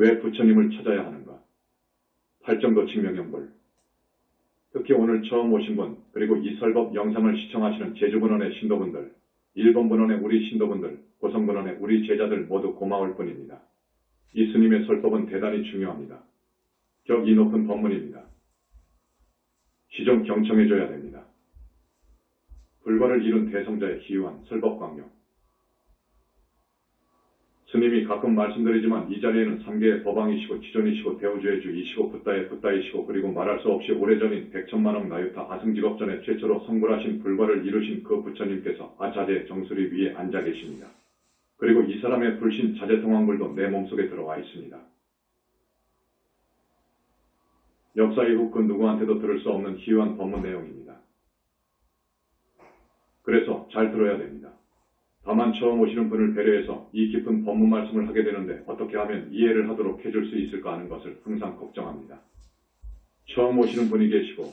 왜 부처님을 찾아야 하는가? 팔정도 칙명연불. 특히 오늘 처음 오신 분, 그리고 이 설법 영상을 시청하시는 제주분원의 신도분들, 일본분원의 우리 신도분들, 고성분원의 우리 제자들 모두 고마울 뿐입니다. 이 스님의 설법은 대단히 중요합니다. 격이 높은 법문입니다. 시좀 경청해줘야 됩니다. 불과를 이룬 대성자의 희유한 설법광경. 스님이 가끔 말씀드리지만 이 자리에는 3개의 법왕이시고 지존이시고 대우주의 주이시고 붓다의 붓다이시고 그리고 말할 수 없이 오래전인 백천만억 나유타 아승직업 전에 최초로 성불하신 불과를 이루신 그 부처님께서 아자재 정수리 위에 앉아 계십니다. 그리고 이 사람의 불신 자재통왕불도 내 몸속에 들어와 있습니다. 역사 이후 그 누구한테도 들을 수 없는 희유한 법문 내용입니다. 그래서 잘 들어야 됩니다. 다만 처음 오시는 분을 배려해서 이 깊은 법문 말씀을 하게 되는데 어떻게 하면 이해를 하도록 해줄 수 있을까 하는 것을 항상 걱정합니다. 처음 오시는 분이 계시고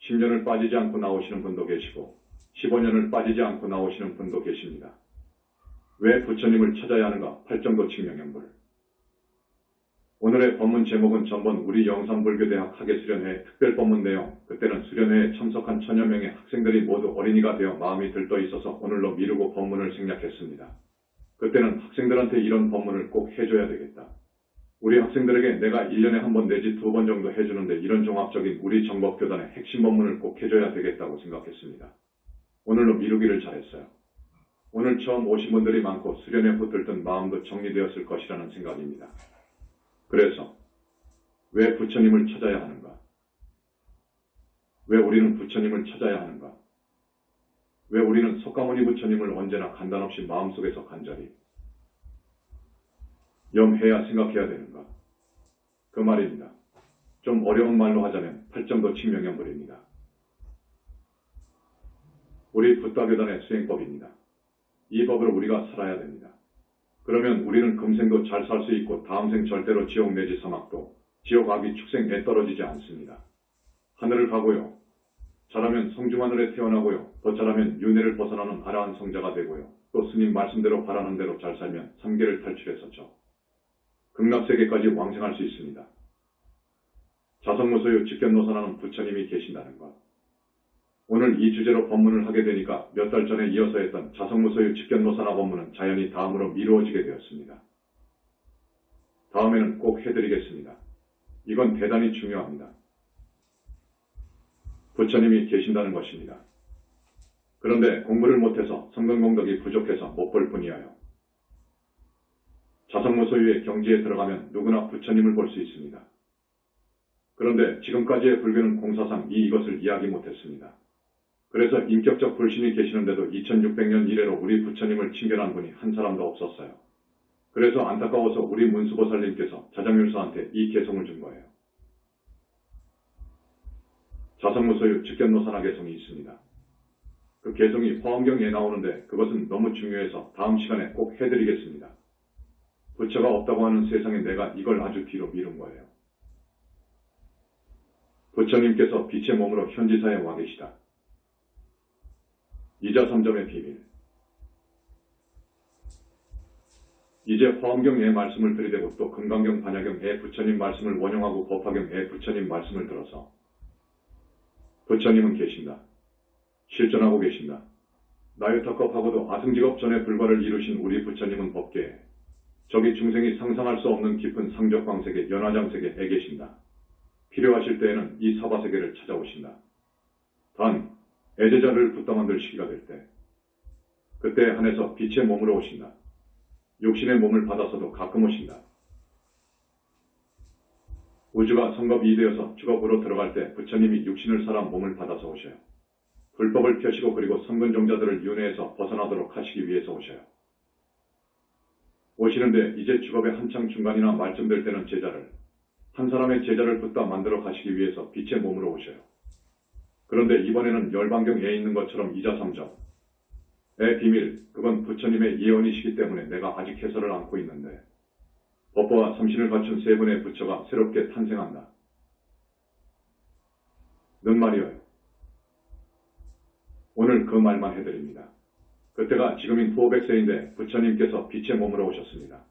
10년을 빠지지 않고 나오시는 분도 계시고 15년을 빠지지 않고 나오시는 분도 계십니다. 왜 부처님을 찾아야 하는가? 팔정도 칙명연불. 오늘의 법문 제목은 전번 우리 영산불교대학 학예수련회 특별법문 내용, 그때는 수련회에 참석한 1000여 명의 학생들이 모두 어린이가 되어 마음이 들떠 있어서 오늘로 미루고 법문을 생략했습니다. 그때는 학생들한테 이런 법문을 꼭 해줘야 되겠다. 우리 학생들에게 내가 1년에 한 번 내지 2번 정도 해주는데 이런 종합적인 우리 정법교단의 핵심 법문을 꼭 해줘야 되겠다고 생각했습니다. 오늘로 미루기를 잘했어요. 오늘 처음 오신 분들이 많고 수련회 후 들뜬 마음도 정리되었을 것이라는 생각입니다. 그래서 왜 부처님을 찾아야 하는가? 왜 우리는 부처님을 찾아야 하는가? 왜 우리는 석가모니 부처님을 언제나 간단없이 마음속에서 간절히 염해야 생각해야 되는가? 그 말입니다. 좀 어려운 말로 하자면 팔정도 칙명연불입니다. 우리 붓다교단의 수행법입니다. 이 법을 우리가 살아야 됩니다. 그러면 우리는 금생도 잘 살 수 있고 다음 생 절대로 지옥 내지 사막도, 지옥 악이 축생에 떨어지지 않습니다. 하늘을 가고요. 잘하면 성중하늘에 태어나고요. 더 잘하면 윤회를 벗어나는 아라한 성자가 되고요. 또 스님 말씀대로 바라는 대로 잘 살면 3계를 탈출해서 극락세계까지 왕생할 수 있습니다. 자성무소유 직견노선하는 부처님이 계신다는 것. 오늘 이 주제로 법문을 하게 되니까 몇 달 전에 이어서 했던 자성무소유 직견노선화 법문은 자연히 다음으로 미루어지게 되었습니다. 다음에는 꼭 해드리겠습니다. 이건 대단히 중요합니다. 부처님이 계신다는 것입니다. 그런데 공부를 못해서 성근공덕이 부족해서 못 볼 뿐이에요. 자성무소유의 경지에 들어가면 누구나 부처님을 볼 수 있습니다. 그런데 지금까지의 불교는 공사상 이것을 이야기 못했습니다. 그래서 인격적 불신이 계시는데도 2600년 이래로 우리 부처님을 칭견한 분이 한 사람도 없었어요. 그래서 안타까워서 우리 문수보살님께서 자장율사한테 이 개송을 준 거예요. 자성무소유 직견노선화 개송이 있습니다. 그 개송이 화엄경에 나오는데 그것은 너무 중요해서 다음 시간에 꼭 해드리겠습니다. 부처가 없다고 하는 세상에 내가 이걸 아주 뒤로 미룬 거예요. 부처님께서 빛의 몸으로 현지사에 와 계시다. 이자삼점의 비밀. 이제 화엄경의 말씀을 들이대고 또 금강경 반야경의 부처님 말씀을 원용하고 법화경의 부처님 말씀을 들어서 부처님은 계신다. 실존하고 계신다. 나유타급하고도 아승직업 전에 불과를 이루신 우리 부처님은 법계에 저기 중생이 상상할 수 없는 깊은 상적광세계 연화장세계에 계신다. 필요하실 때에는 이 사바세계를 찾아오신다. 단 애제자를 붙다 만들 시기가 될 때 그때 한해서 빛의 몸으로 오신다. 육신의 몸을 받아서도 가끔 오신다. 우주가 성겁이 되어서 주겁으로 들어갈 때 부처님이 육신을 살아 몸을 받아서 오셔요. 불법을 펴시고 그리고 성근종자들을 윤회에서 벗어나도록 하시기 위해서 오셔요. 오시는데 이제 주겁의 한창 중간이나 말쯤 될 때는 한 사람의 제자를 붙다 만들어 가시기 위해서 빛의 몸으로 오셔요. 그런데 이번에는 열반경에 있는 것처럼 이자삼점의 비밀, 그건 부처님의 예언이시기 때문에 내가 아직 해설을 않고 있는데 법보와 삼신을 갖춘 세 분의 부처가 새롭게 탄생한다. 는 말이어요. 오늘 그 말만 해드립니다. 그때가 지금인 500세인데 부처님께서 빛의 몸으로 오셨습니다.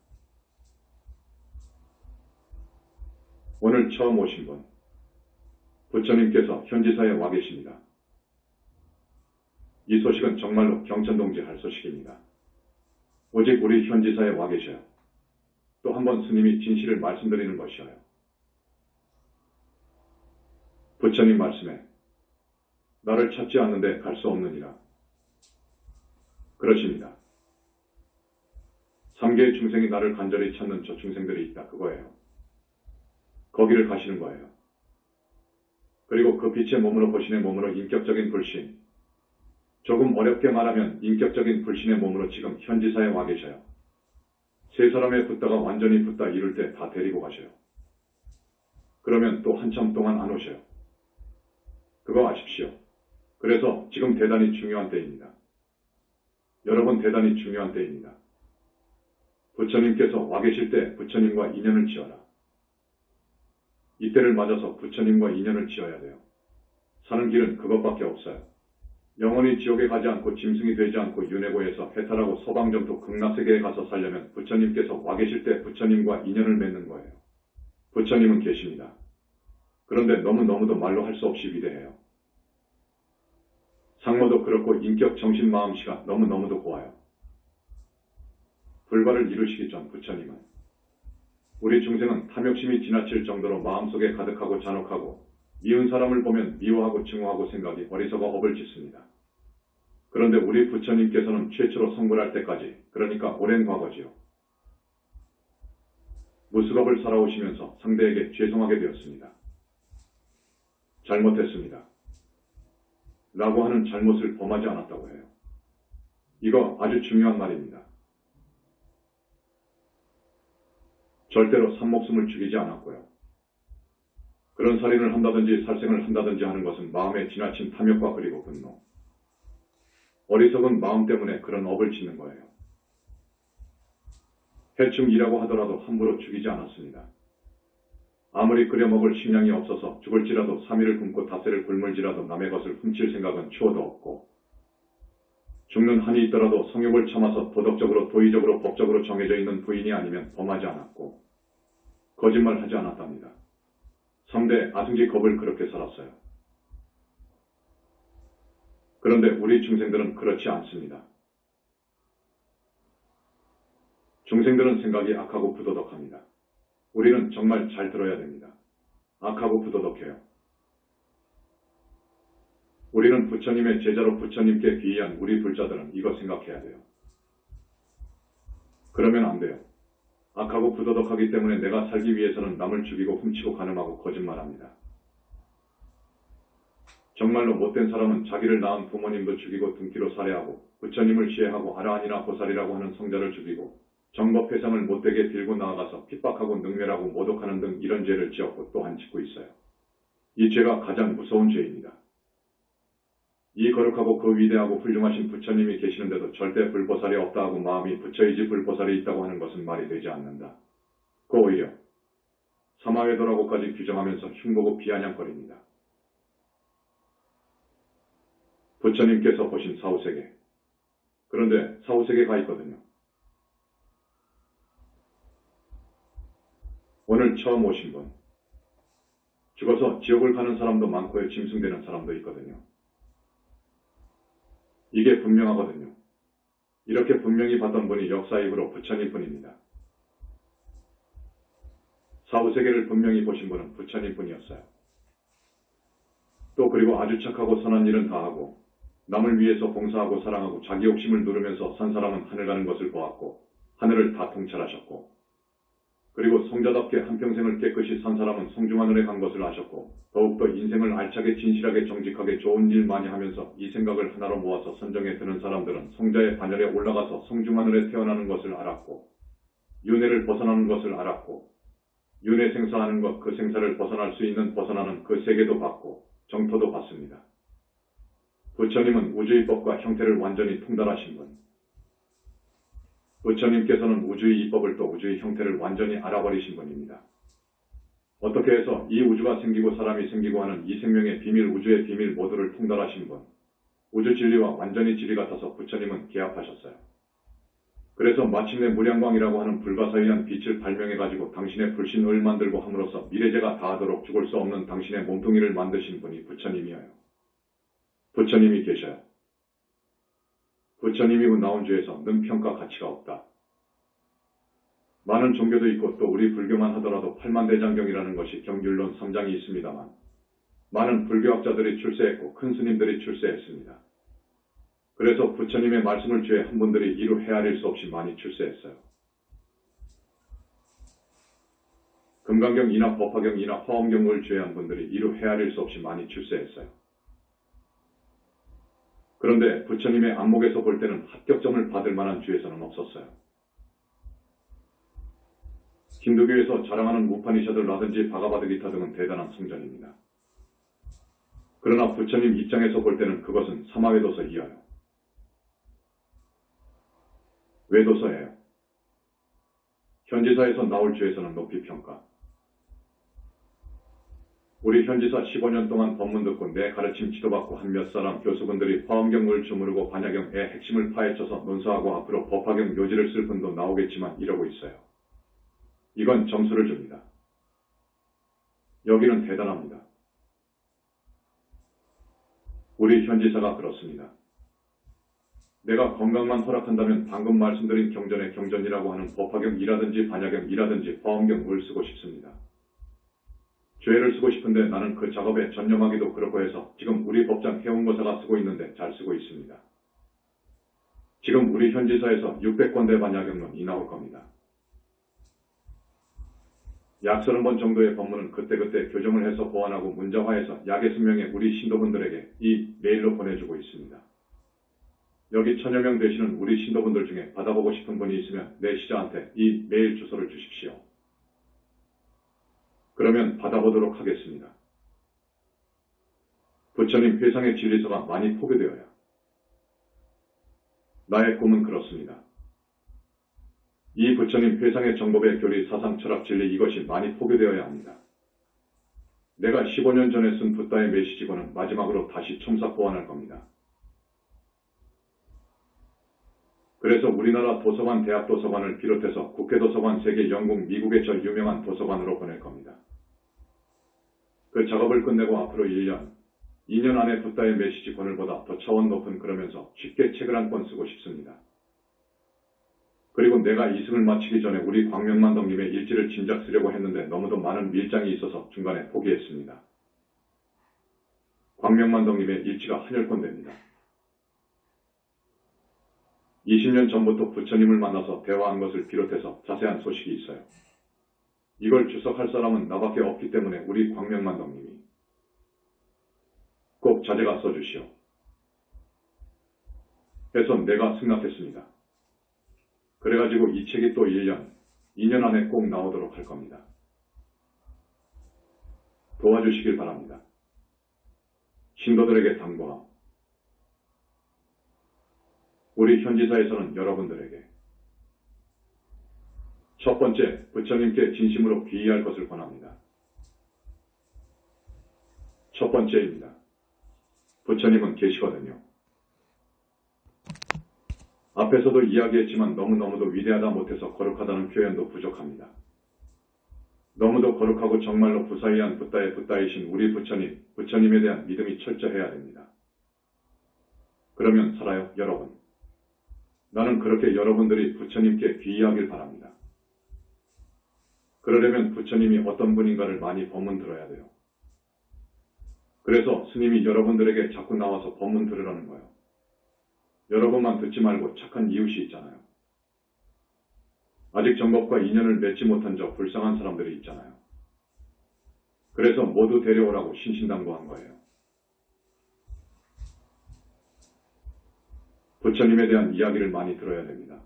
오늘 처음 오신 분, 부처님께서 현지사에 와 계십니다. 이 소식은 정말로 경천동지할 소식입니다. 오직 우리 현지사에 와 계셔요. 또 한 번 스님이 진실을 말씀드리는 것이어요. 부처님 말씀에 나를 찾지 않는데 갈 수 없느니라. 그러십니다. 3개의 중생이 나를 간절히 찾는 저 중생들이 있다. 그거예요. 거기를 가시는 거예요. 그리고 그 빛의 몸으로 보신의 몸으로 인격적인 불신, 조금 어렵게 말하면 인격적인 불신의 몸으로 지금 현지사에 와 계셔요. 세 사람의 붓다가 완전히 붓다 이룰 때 다 데리고 가셔요. 그러면 또 한참 동안 안 오셔요. 그거 아십시오. 그래서 지금 대단히 중요한 때입니다. 여러분 대단히 중요한 때입니다. 부처님께서 와 계실 때 부처님과 인연을 지어라. 이때를 맞아서 부처님과 인연을 지어야 돼요. 사는 길은 그것밖에 없어요. 영원히 지옥에 가지 않고 짐승이 되지 않고 윤회고에서 해탈하고 서방정토 극락세계에 가서 살려면 부처님께서 와 계실 때 부처님과 인연을 맺는 거예요. 부처님은 계십니다. 그런데 너무너무도 말로 할 수 없이 위대해요. 상모도 그렇고 인격 정신 마음씨가 너무너무도 고와요. 불과를 이루시기 전 부처님은 우리 중생은 탐욕심이 지나칠 정도로 마음속에 가득하고 잔혹하고 미운 사람을 보면 미워하고 증오하고 생각이 어리석어 업을 짓습니다. 그런데 우리 부처님께서는 최초로 성불할 때까지, 그러니까 오랜 과거지요. 무수겁을 살아오시면서 상대에게 죄송하게 되었습니다. 잘못했습니다. 라고 하는 잘못을 범하지 않았다고 해요. 이거 아주 중요한 말입니다. 절대로 산목숨을 죽이지 않았고요. 그런 살인을 한다든지 살생을 한다든지 하는 것은 마음에 지나친 탐욕과 그리고 분노, 어리석은 마음 때문에 그런 업을 짓는 거예요. 해충이라고 하더라도 함부로 죽이지 않았습니다. 아무리 끓여먹을 식량이 없어서 죽을지라도 3일을 굶고 닷새를 굶을지라도 남의 것을 훔칠 생각은 추호도 없고, 죽는 한이 있더라도 성욕을 참아서 도덕적으로 도의적으로 법적으로 정해져 있는 부인이 아니면 범하지 않았고, 거짓말하지 않았답니다. 3대 아승지 겁을 그렇게 살았어요. 그런데 우리 중생들은 그렇지 않습니다. 중생들은 생각이 악하고 부도덕합니다. 우리는 정말 잘 들어야 됩니다. 악하고 부도덕해요. 우리는 부처님의 제자로 부처님께 귀의한 우리 불자들은 이거 생각해야 돼요. 그러면 안 돼요. 악하고 부도덕하기 때문에 내가 살기 위해서는 남을 죽이고 훔치고 간음하고 거짓말합니다. 정말로 못된 사람은 자기를 낳은 부모님도 죽이고 등기로 살해하고 부처님을 시해하고 아라한이나 보살이라고 하는 성자를 죽이고 정법회상을 못되게 빌고 나아가서 핍박하고 능멸하고 모독하는 등 이런 죄를 지었고 또한 짓고 있어요. 이 죄가 가장 무서운 죄입니다. 이 거룩하고 그 위대하고 훌륭하신 부처님이 계시는데도 절대 불보살이 없다 하고 마음이 부처이지 불보살이 있다고 하는 것은 말이 되지 않는다. 그 오히려 사마외도라고까지 규정하면서 흉보고 비아냥거립니다. 부처님께서 보신 사후세계, 그런데 사후세계가 있거든요. 오늘 처음 오신 분, 죽어서 지옥을 가는 사람도 많고요, 짐승되는 사람도 있거든요. 이게 분명하거든요. 이렇게 분명히 봤던 분이 역사이후로 부처님 뿐입니다. 사후세계를 분명히 보신 분은 부처님 뿐이었어요. 또 그리고 아주 착하고 선한 일은 다 하고 남을 위해서 봉사하고 사랑하고 자기 욕심을 누르면서 산 사람은 하늘 가는 것을 보았고 하늘을 다 통찰하셨고, 그리고 성자답게 한평생을 깨끗이 산 사람은 성중하늘에 간 것을 아셨고, 더욱더 인생을 알차게 진실하게 정직하게 좋은 일 많이 하면서 이 생각을 하나로 모아서 선정에 드는 사람들은 성자의 반열에 올라가서 성중하늘에 태어나는 것을 알았고, 윤회를 벗어나는 것을 알았고, 윤회 생사하는 것, 그 생사를 벗어날 수 있는 벗어나는 그 세계도 봤고 정토도 봤습니다. 부처님은 우주의 법과 형태를 완전히 통달하신 분, 부처님께서는 우주의 이법을 또 우주의 형태를 완전히 알아버리신 분입니다. 어떻게 해서 이 우주가 생기고 사람이 생기고 하는 이 생명의 비밀, 우주의 비밀 모두를 통달하신 분, 우주 진리와 완전히 진리 같아서 부처님은 개합하셨어요. 그래서 마침내 무량광이라고 하는 불가사의한 빛을 발명해가지고 당신의 불신을 만들고 함으로써 미래제가 다하도록 죽을 수 없는 당신의 몸뚱이를 만드신 분이 부처님이어요. 부처님이 계셔요. 부처님 이후 나온 주에서 는 평가 가치가 없다. 많은 종교도 있고 또 우리 불교만 하더라도 팔만대장경이라는 것이 경율론 3장이 있습니다만 많은 불교학자들이 출세했고 큰 스님들이 출세했습니다. 그래서 부처님의 말씀을 죄한 분들이 이루 헤아릴 수 없이 많이 출세했어요. 금강경이나 법화경이나 화엄경을 죄한 분들이 이루 헤아릴 수 없이 많이 출세했어요. 그런데 부처님의 안목에서 볼 때는 합격점을 받을 만한 죄에서는 없었어요. 힌두교에서 자랑하는 우파니샤드라든지 바가바드기타 등은 대단한 성전입니다. 그러나 부처님 입장에서 볼 때는 그것은 사마외도서 이하요. 외도서예요. 현지사에서 나올 죄에서는 높이 평가. 우리 현지사 15년 동안 법문 듣고 내 가르침 지도받고 한 몇 사람 교수분들이 화엄경을 주무르고 반야경의 핵심을 파헤쳐서 논사하고 앞으로 법화경 묘지를 쓸 분도 나오겠지만 이러고 있어요. 이건 점수를 줍니다. 여기는 대단합니다. 우리 현지사가 그렇습니다. 내가 건강만 허락한다면 방금 말씀드린 경전의 경전이라고 하는 법화경이라든지 반야경이라든지 화엄경을 쓰고 싶습니다. 죄를 쓰고 싶은데 나는 그 작업에 전념하기도 그렇고 해서 지금 우리 법장 해운거사가 쓰고 있는데 잘 쓰고 있습니다. 지금 우리 현지사에서 600권대 반야경론이 나올 겁니다. 약 30번 정도의 법문은 그때그때 교정을 해서 보완하고 문자화해서 약의 승명에 우리 신도분들에게 이 메일로 보내주고 있습니다. 여기 1000여 명 되시는 우리 신도분들 중에 받아보고 싶은 분이 있으면 내 시자한테 이 메일 주소를 주십시오. 그러면 받아보도록 하겠습니다. 부처님 회상의 진리서가 많이 포교되어야. 나의 꿈은 그렇습니다. 이 부처님 회상의 정법의 교리, 사상, 철학, 진리 이것이 많이 포교되어야 합니다. 내가 15년 전에 쓴 붓다의 메시지고는 마지막으로 다시 첨삭 보완할 겁니다. 그래서 우리나라 도서관, 대학 도서관을 비롯해서 국회 도서관, 세계, 영국, 미국의 저 유명한 도서관으로 보낼 겁니다. 그 작업을 끝내고 앞으로 1년, 2년 안에 붓다의 메시지 권을보다 더 차원 높은 그러면서 쉽게 책을 한 권 쓰고 싶습니다. 그리고 내가 이승을 마치기 전에 우리 광명만덕님의 일지를 진작 쓰려고 했는데 너무도 많은 밀장이 있어서 중간에 포기했습니다. 광명만덕님의 일지가 한열 권 됩니다. 20년 전부터 부처님을 만나서 대화한 것을 비롯해서 자세한 소식이 있어요. 이걸 주석할 사람은 나밖에 없기 때문에 우리 광명만덕님이 꼭 자제가 써주시오. 해서 내가 승낙했습니다. 그래가지고 이 책이 또 1년, 2년 안에 꼭 나오도록 할 겁니다. 도와주시길 바랍니다. 신도들에게 당부함. 우리 현지사에서는 여러분들에게 첫 번째, 부처님께 진심으로 귀의할 것을 권합니다. 첫 번째입니다. 부처님은 계시거든요. 앞에서도 이야기했지만 너무너무도 위대하다 못해서 거룩하다는 표현도 부족합니다. 너무도 거룩하고 정말로 부사이한 붓다의 붓다이신 우리 부처님, 부처님에 대한 믿음이 철저해야 됩니다. 그러면 살아요, 여러분. 나는 그렇게 여러분들이 부처님께 귀의하길 바랍니다. 그러려면 부처님이 어떤 분인가를 많이 법문 들어야 돼요. 그래서 스님이 여러분들에게 자꾸 나와서 법문 들으라는 거예요. 여러분만 듣지 말고 착한 이웃이 있잖아요. 아직 정법과 인연을 맺지 못한 저 불쌍한 사람들이 있잖아요. 그래서 모두 데려오라고 신신당부한 거예요. 부처님에 대한 이야기를 많이 들어야 됩니다.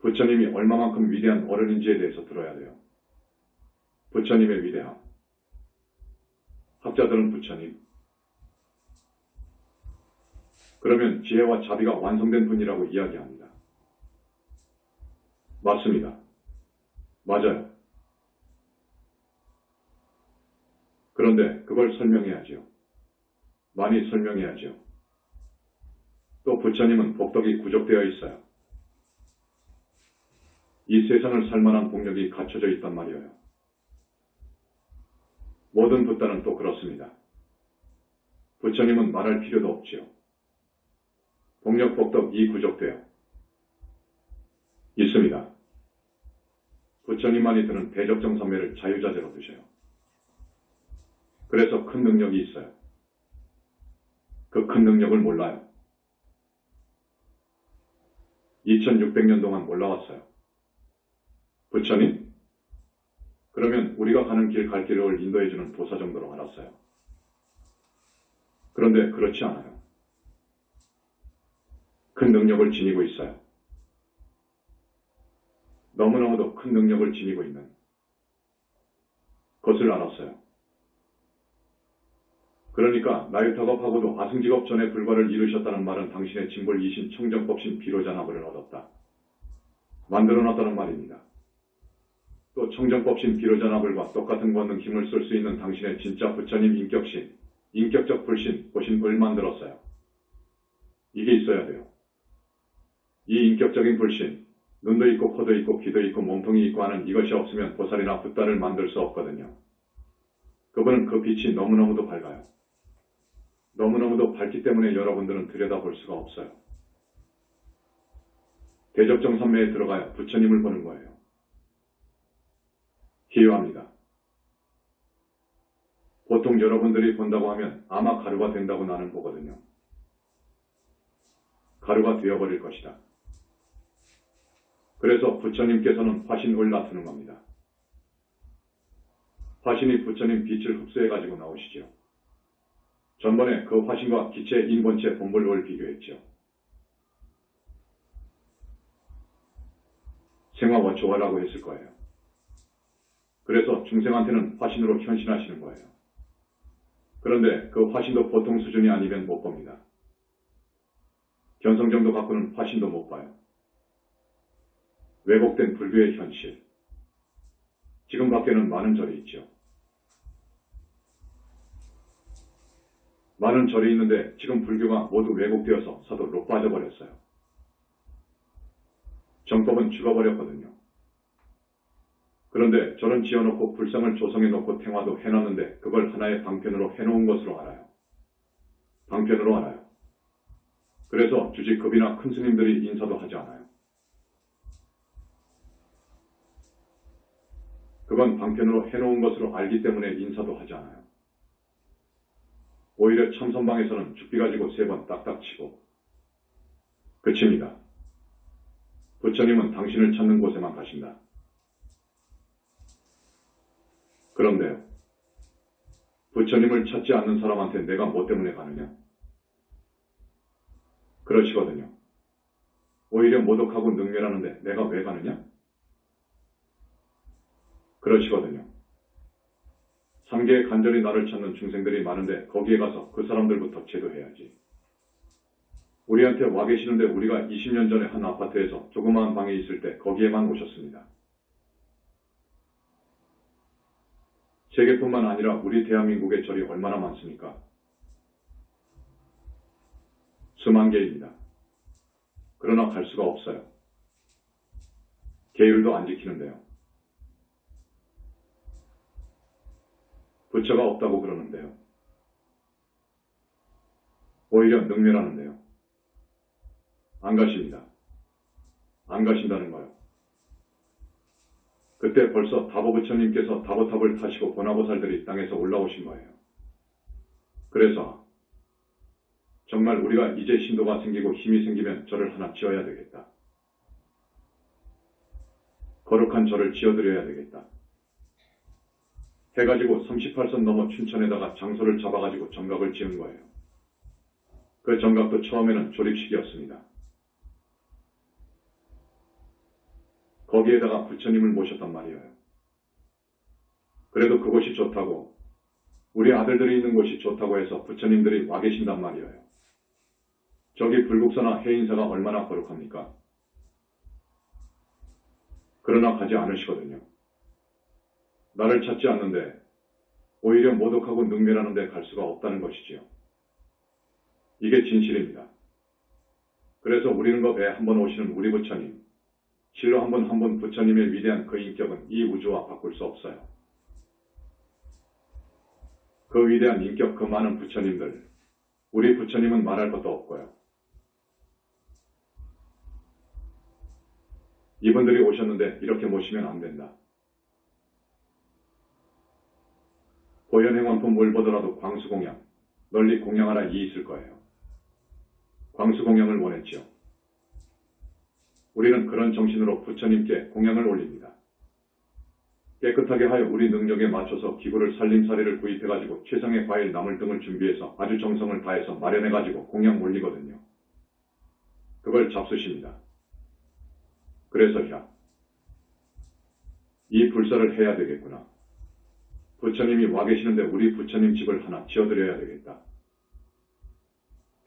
부처님이 얼마만큼 위대한 어른인지에 대해서 들어야 돼요. 부처님의 위대함. 학자들은 부처님. 그러면 지혜와 자비가 완성된 분이라고 이야기합니다. 맞습니다. 맞아요. 그런데 그걸 설명해야지요. 많이 설명해야지요. 또 부처님은 복덕이 구족되어 있어요. 이 세상을 살만한 복력이 갖춰져 있단 말이에요. 모든 붓다는 또 그렇습니다. 부처님은 말할 필요도 없지요. 복력 복덕 이 구족되어 있습니다. 부처님만이 드는 대적정삼매를 자유자재로 드셔요. 그래서 큰 능력이 있어요. 그 큰 능력을 몰라요. 2600년 동안 몰라왔어요. 부처님? 그러면 우리가 가는 길 갈 길을 인도해주는 도사 정도로 알았어요. 그런데 그렇지 않아요. 큰 능력을 지니고 있어요. 너무너무도 큰 능력을 지니고 있는 것을 알았어요. 그러니까 나유타겁하고도 아승직업 전에 불과를 이루셨다는 말은 당신의 징벌이신 청정법신 비로자나불을 얻었다. 만들어놨다는 말입니다. 또 청정법신 비로자나불과 똑같은 권능 힘을 쓸 수 있는 당신의 진짜 부처님 인격신, 인격적 불신, 보신을 만들었어요. 이게 있어야 돼요. 이 인격적인 불신, 눈도 있고 코도 있고 귀도 있고 몸통이 있고 하는 이것이 없으면 보살이나 붓다를 만들 수 없거든요. 그분은 그 빛이 너무너무도 밝아요. 너무너무도 밝기 때문에 여러분들은 들여다볼 수가 없어요. 대적정삼매에 들어가야 부처님을 보는 거예요. 기요합니다. 보통 여러분들이 본다고 하면 아마 가루가 된다고 나는 보거든요. 가루가 되어버릴 것이다. 그래서 부처님께서는 화신을 나타내는 겁니다. 화신이 부처님 빛을 흡수해가지고 나오시죠. 전번에 그 화신과 기체 인본체 본불을 비교했죠. 생화워초화라고 했을 거예요. 그래서 중생한테는 화신으로 현신하시는 거예요. 그런데 그 화신도 보통 수준이 아니면 못 봅니다. 견성 정도 갖고는 화신도 못 봐요. 왜곡된 불교의 현실. 지금 밖에는 많은 절이 있죠. 많은 절이 있는데 지금 불교가 모두 왜곡되어서 사도로 빠져버렸어요. 정법은 죽어버렸거든요. 그런데 절은 지어놓고 불상을 조성해놓고 탱화도 해놨는데 그걸 하나의 방편으로 해놓은 것으로 알아요. 방편으로 알아요. 그래서 주직급이나 큰 스님들이 인사도 하지 않아요. 그건 방편으로 해놓은 것으로 알기 때문에 인사도 하지 않아요. 오히려 참선방에서는 죽비 가지고 3번 딱딱 치고 그칩니다. 부처님은 당신을 찾는 곳에만 가신다. 그런데요. 부처님을 찾지 않는 사람한테 내가 뭐 때문에 가느냐? 그러시거든요. 오히려 모독하고 능멸하는데 내가 왜 가느냐? 그러시거든요. 상계에 간절히 나를 찾는 중생들이 많은데 거기에 가서 그 사람들부터 제도해야지. 우리한테 와 계시는데 우리가 20년 전에 한 아파트에서 조그마한 방에 있을 때 거기에만 오셨습니다. 세계뿐만 아니라 우리 대한민국의 절이 얼마나 많습니까? 수만 개입니다. 그러나 갈 수가 없어요. 계율도 안 지키는데요. 부처가 없다고 그러는데요. 오히려 능멸하는데요. 안 가십니다. 안 가신다는 거요. 그때 벌써 다보부처님께서 다보탑을 타시고 보나보살들이 땅에서 올라오신 거예요. 그래서 정말 우리가 이제 신도가 생기고 힘이 생기면 절을 하나 지어야 되겠다. 거룩한 절을 지어드려야 되겠다. 해가지고 38선 넘어 춘천에다가 장소를 잡아가지고 정각을 지은 거예요. 그 정각도 처음에는 조립식이었습니다. 거기에다가 부처님을 모셨단 말이에요. 그래도 그곳이 좋다고, 우리 아들들이 있는 곳이 좋다고 해서 부처님들이 와 계신단 말이에요. 저기 불국사나 해인사가 얼마나 거룩합니까? 그러나 가지 않으시거든요. 나를 찾지 않는데 오히려 모독하고 능멸하는 데 갈 수가 없다는 것이지요. 이게 진실입니다. 그래서 우리는 거 배에 한번 오시는 우리 부처님, 실로 한 분 부처님의 위대한 그 인격은 이 우주와 바꿀 수 없어요. 그 위대한 인격, 그 많은 부처님들, 우리 부처님은 말할 것도 없고요. 이분들이 오셨는데 이렇게 모시면 안 된다. 보현행원품 뭘 보더라도 광수공양, 널리 공양하라 이 있을 거예요. 광수공양을 원했지요. 우리는 그런 정신으로 부처님께 공양을 올립니다. 깨끗하게 하여 우리 능력에 맞춰서 기구를 살림살이를 구입해가지고 최상의 과일 나물 등을 준비해서 아주 정성을 다해서 마련해가지고 공양 올리거든요. 그걸 잡수십니다. 그래서 이 불사를 해야 되겠구나. 부처님이 와 계시는데 우리 부처님 집을 하나 지어드려야 되겠다.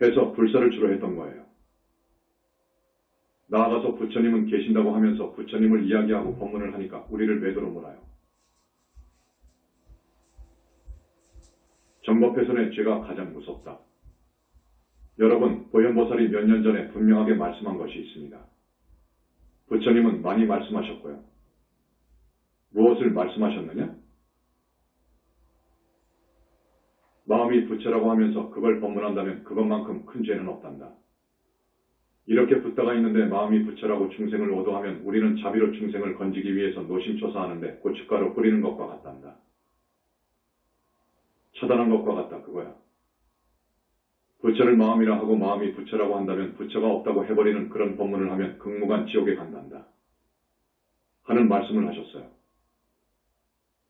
해서 불사를 주로 했던 거예요. 나아가서 부처님은 계신다고 하면서 부처님을 이야기하고 법문을 하니까 우리를 매도로 몰아요. 정법훼손의 죄가 가장 무섭다. 여러분, 보현보살이 몇 년 전에 분명하게 말씀한 것이 있습니다. 부처님은 많이 말씀하셨고요. 무엇을 말씀하셨느냐? 마음이 부처라고 하면서 그걸 법문한다면 그것만큼 큰 죄는 없단다. 이렇게 붙다가 있는데 마음이 부처라고 중생을 오도하면 우리는 자비로 중생을 건지기 위해서 노심초사하는데 고춧가루 뿌리는 것과 같단다. 차단한 것과 같다 그거야. 부처를 마음이라 하고 마음이 부처라고 한다면 부처가 없다고 해버리는 그런 법문을 하면 극무간 지옥에 간단다. 하는 말씀을 하셨어요.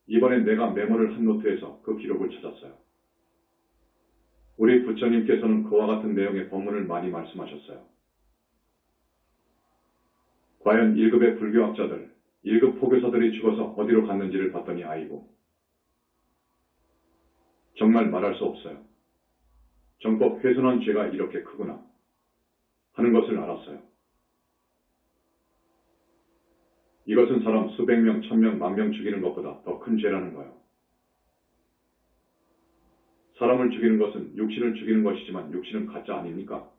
이번엔 내가 메모를 한 노트에서 그 기록을 찾았어요. 우리 부처님께서는 그와 같은 내용의 법문을 많이 말씀하셨어요. 과연 1급의 불교학자들, 1급 포교사들이 죽어서 어디로 갔는지를 봤더니 아이고. 정말 말할 수 없어요. 정법 훼손한 죄가 이렇게 크구나 하는 것을 알았어요. 이것은 사람 수백 명, 천명, 만명 죽이는 것보다 더 큰 죄라는 거예요. 사람을 죽이는 것은 육신을 죽이는 것이지만 육신은 가짜 아닙니까?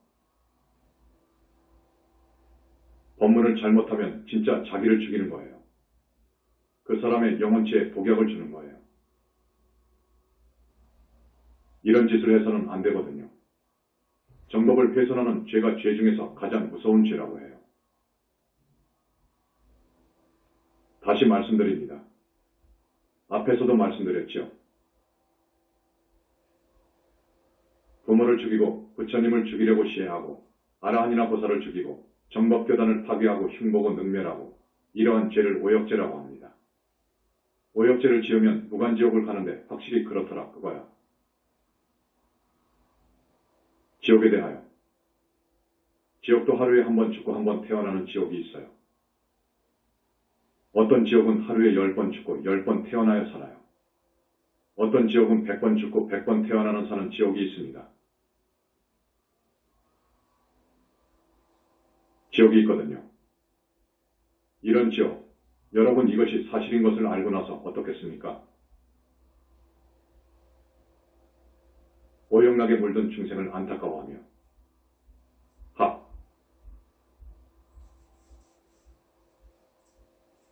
법문을 잘못하면 진짜 자기를 죽이는 거예요. 그 사람의 영혼체에 복약을 주는 거예요. 이런 짓을 해서는 안 되거든요. 정법을 훼손하는 죄가 죄 중에서 가장 무서운 죄라고 해요. 다시 말씀드립니다. 앞에서도 말씀드렸죠. 부모를 죽이고 부처님을 죽이려고 시해하고 아라한이나 보살을 죽이고 정법교단을 파괴하고 흉보고 능멸하고 이러한 죄를 오역죄라고 합니다. 오역죄를 지으면 무간지옥을 가는데 확실히 그렇더라 그거야. 지옥에 대하여. 지옥도 하루에 한 번 죽고 한 번 태어나는 지옥이 있어요. 어떤 지옥은 하루에 10번 죽고 10번 태어나야 살아요. 어떤 지옥은 100번 죽고 100번 태어나는 사는 지옥이 있습니다. 지옥이 있거든요. 이런 지옥, 여러분 이것이 사실인 것을 알고 나서 어떻겠습니까? 오역락에 물든 중생을 안타까워하며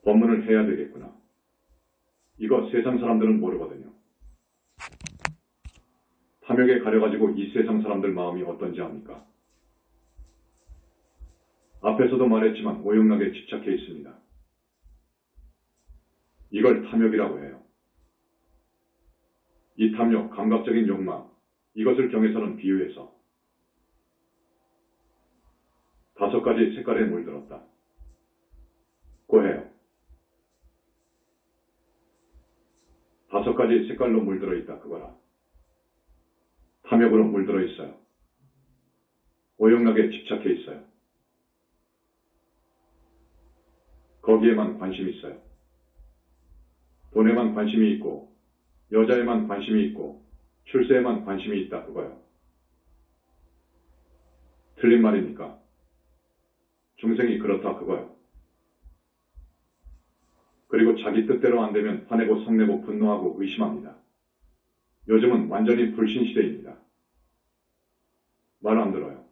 법문을 해야 되겠구나. 이거 세상 사람들은 모르거든요. 탐욕에 가려가지고 이 세상 사람들 마음이 어떤지 압니까? 앞에서도 말했지만 오역락에 집착해 있습니다. 이걸 탐욕이라고 해요. 이 탐욕, 감각적인 욕망, 이것을 경에서는 비유해서 5가지 색깔에 물들었다. 고해요. 5가지 색깔로 물들어 있다 그거라. 탐욕으로 물들어 있어요. 오역락에 집착해 있어요. 거기에만 관심이 있어요. 돈에만 관심이 있고 여자에만 관심이 있고 출세에만 관심이 있다 그거요. 틀린 말입니까? 중생이 그렇다 그거요. 그리고 자기 뜻대로 안 되면 화내고 성내고 분노하고 의심합니다. 요즘은 완전히 불신 시대입니다. 말 안 들어요.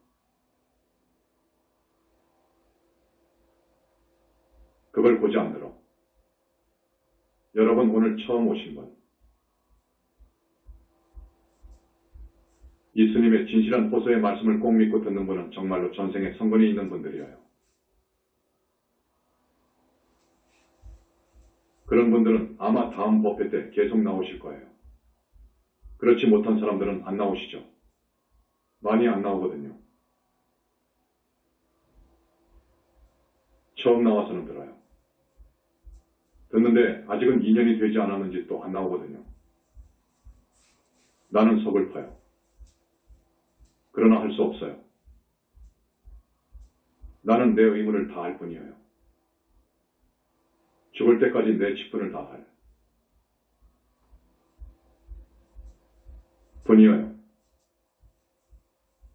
그걸 고지 않들어. 여러분 오늘 처음 오신 분, 예수님의 진실한 호소의 말씀을 꼭 믿고 듣는 분은 정말로 전생에 성분이 있는 분들이에요. 그런 분들은 아마 다음 법회 때 계속 나오실 거예요. 그렇지 못한 사람들은 안 나오시죠. 많이 안 나오거든요. 처음 나와서는 들어요. 듣는데 아직은 2년이 되지 않았는지 또 안 나오거든요. 나는 서글퍼요. 그러나 할 수 없어요. 나는 내 의무를 다할 뿐이에요. 죽을 때까지 내 직분을 다할 뿐이에요.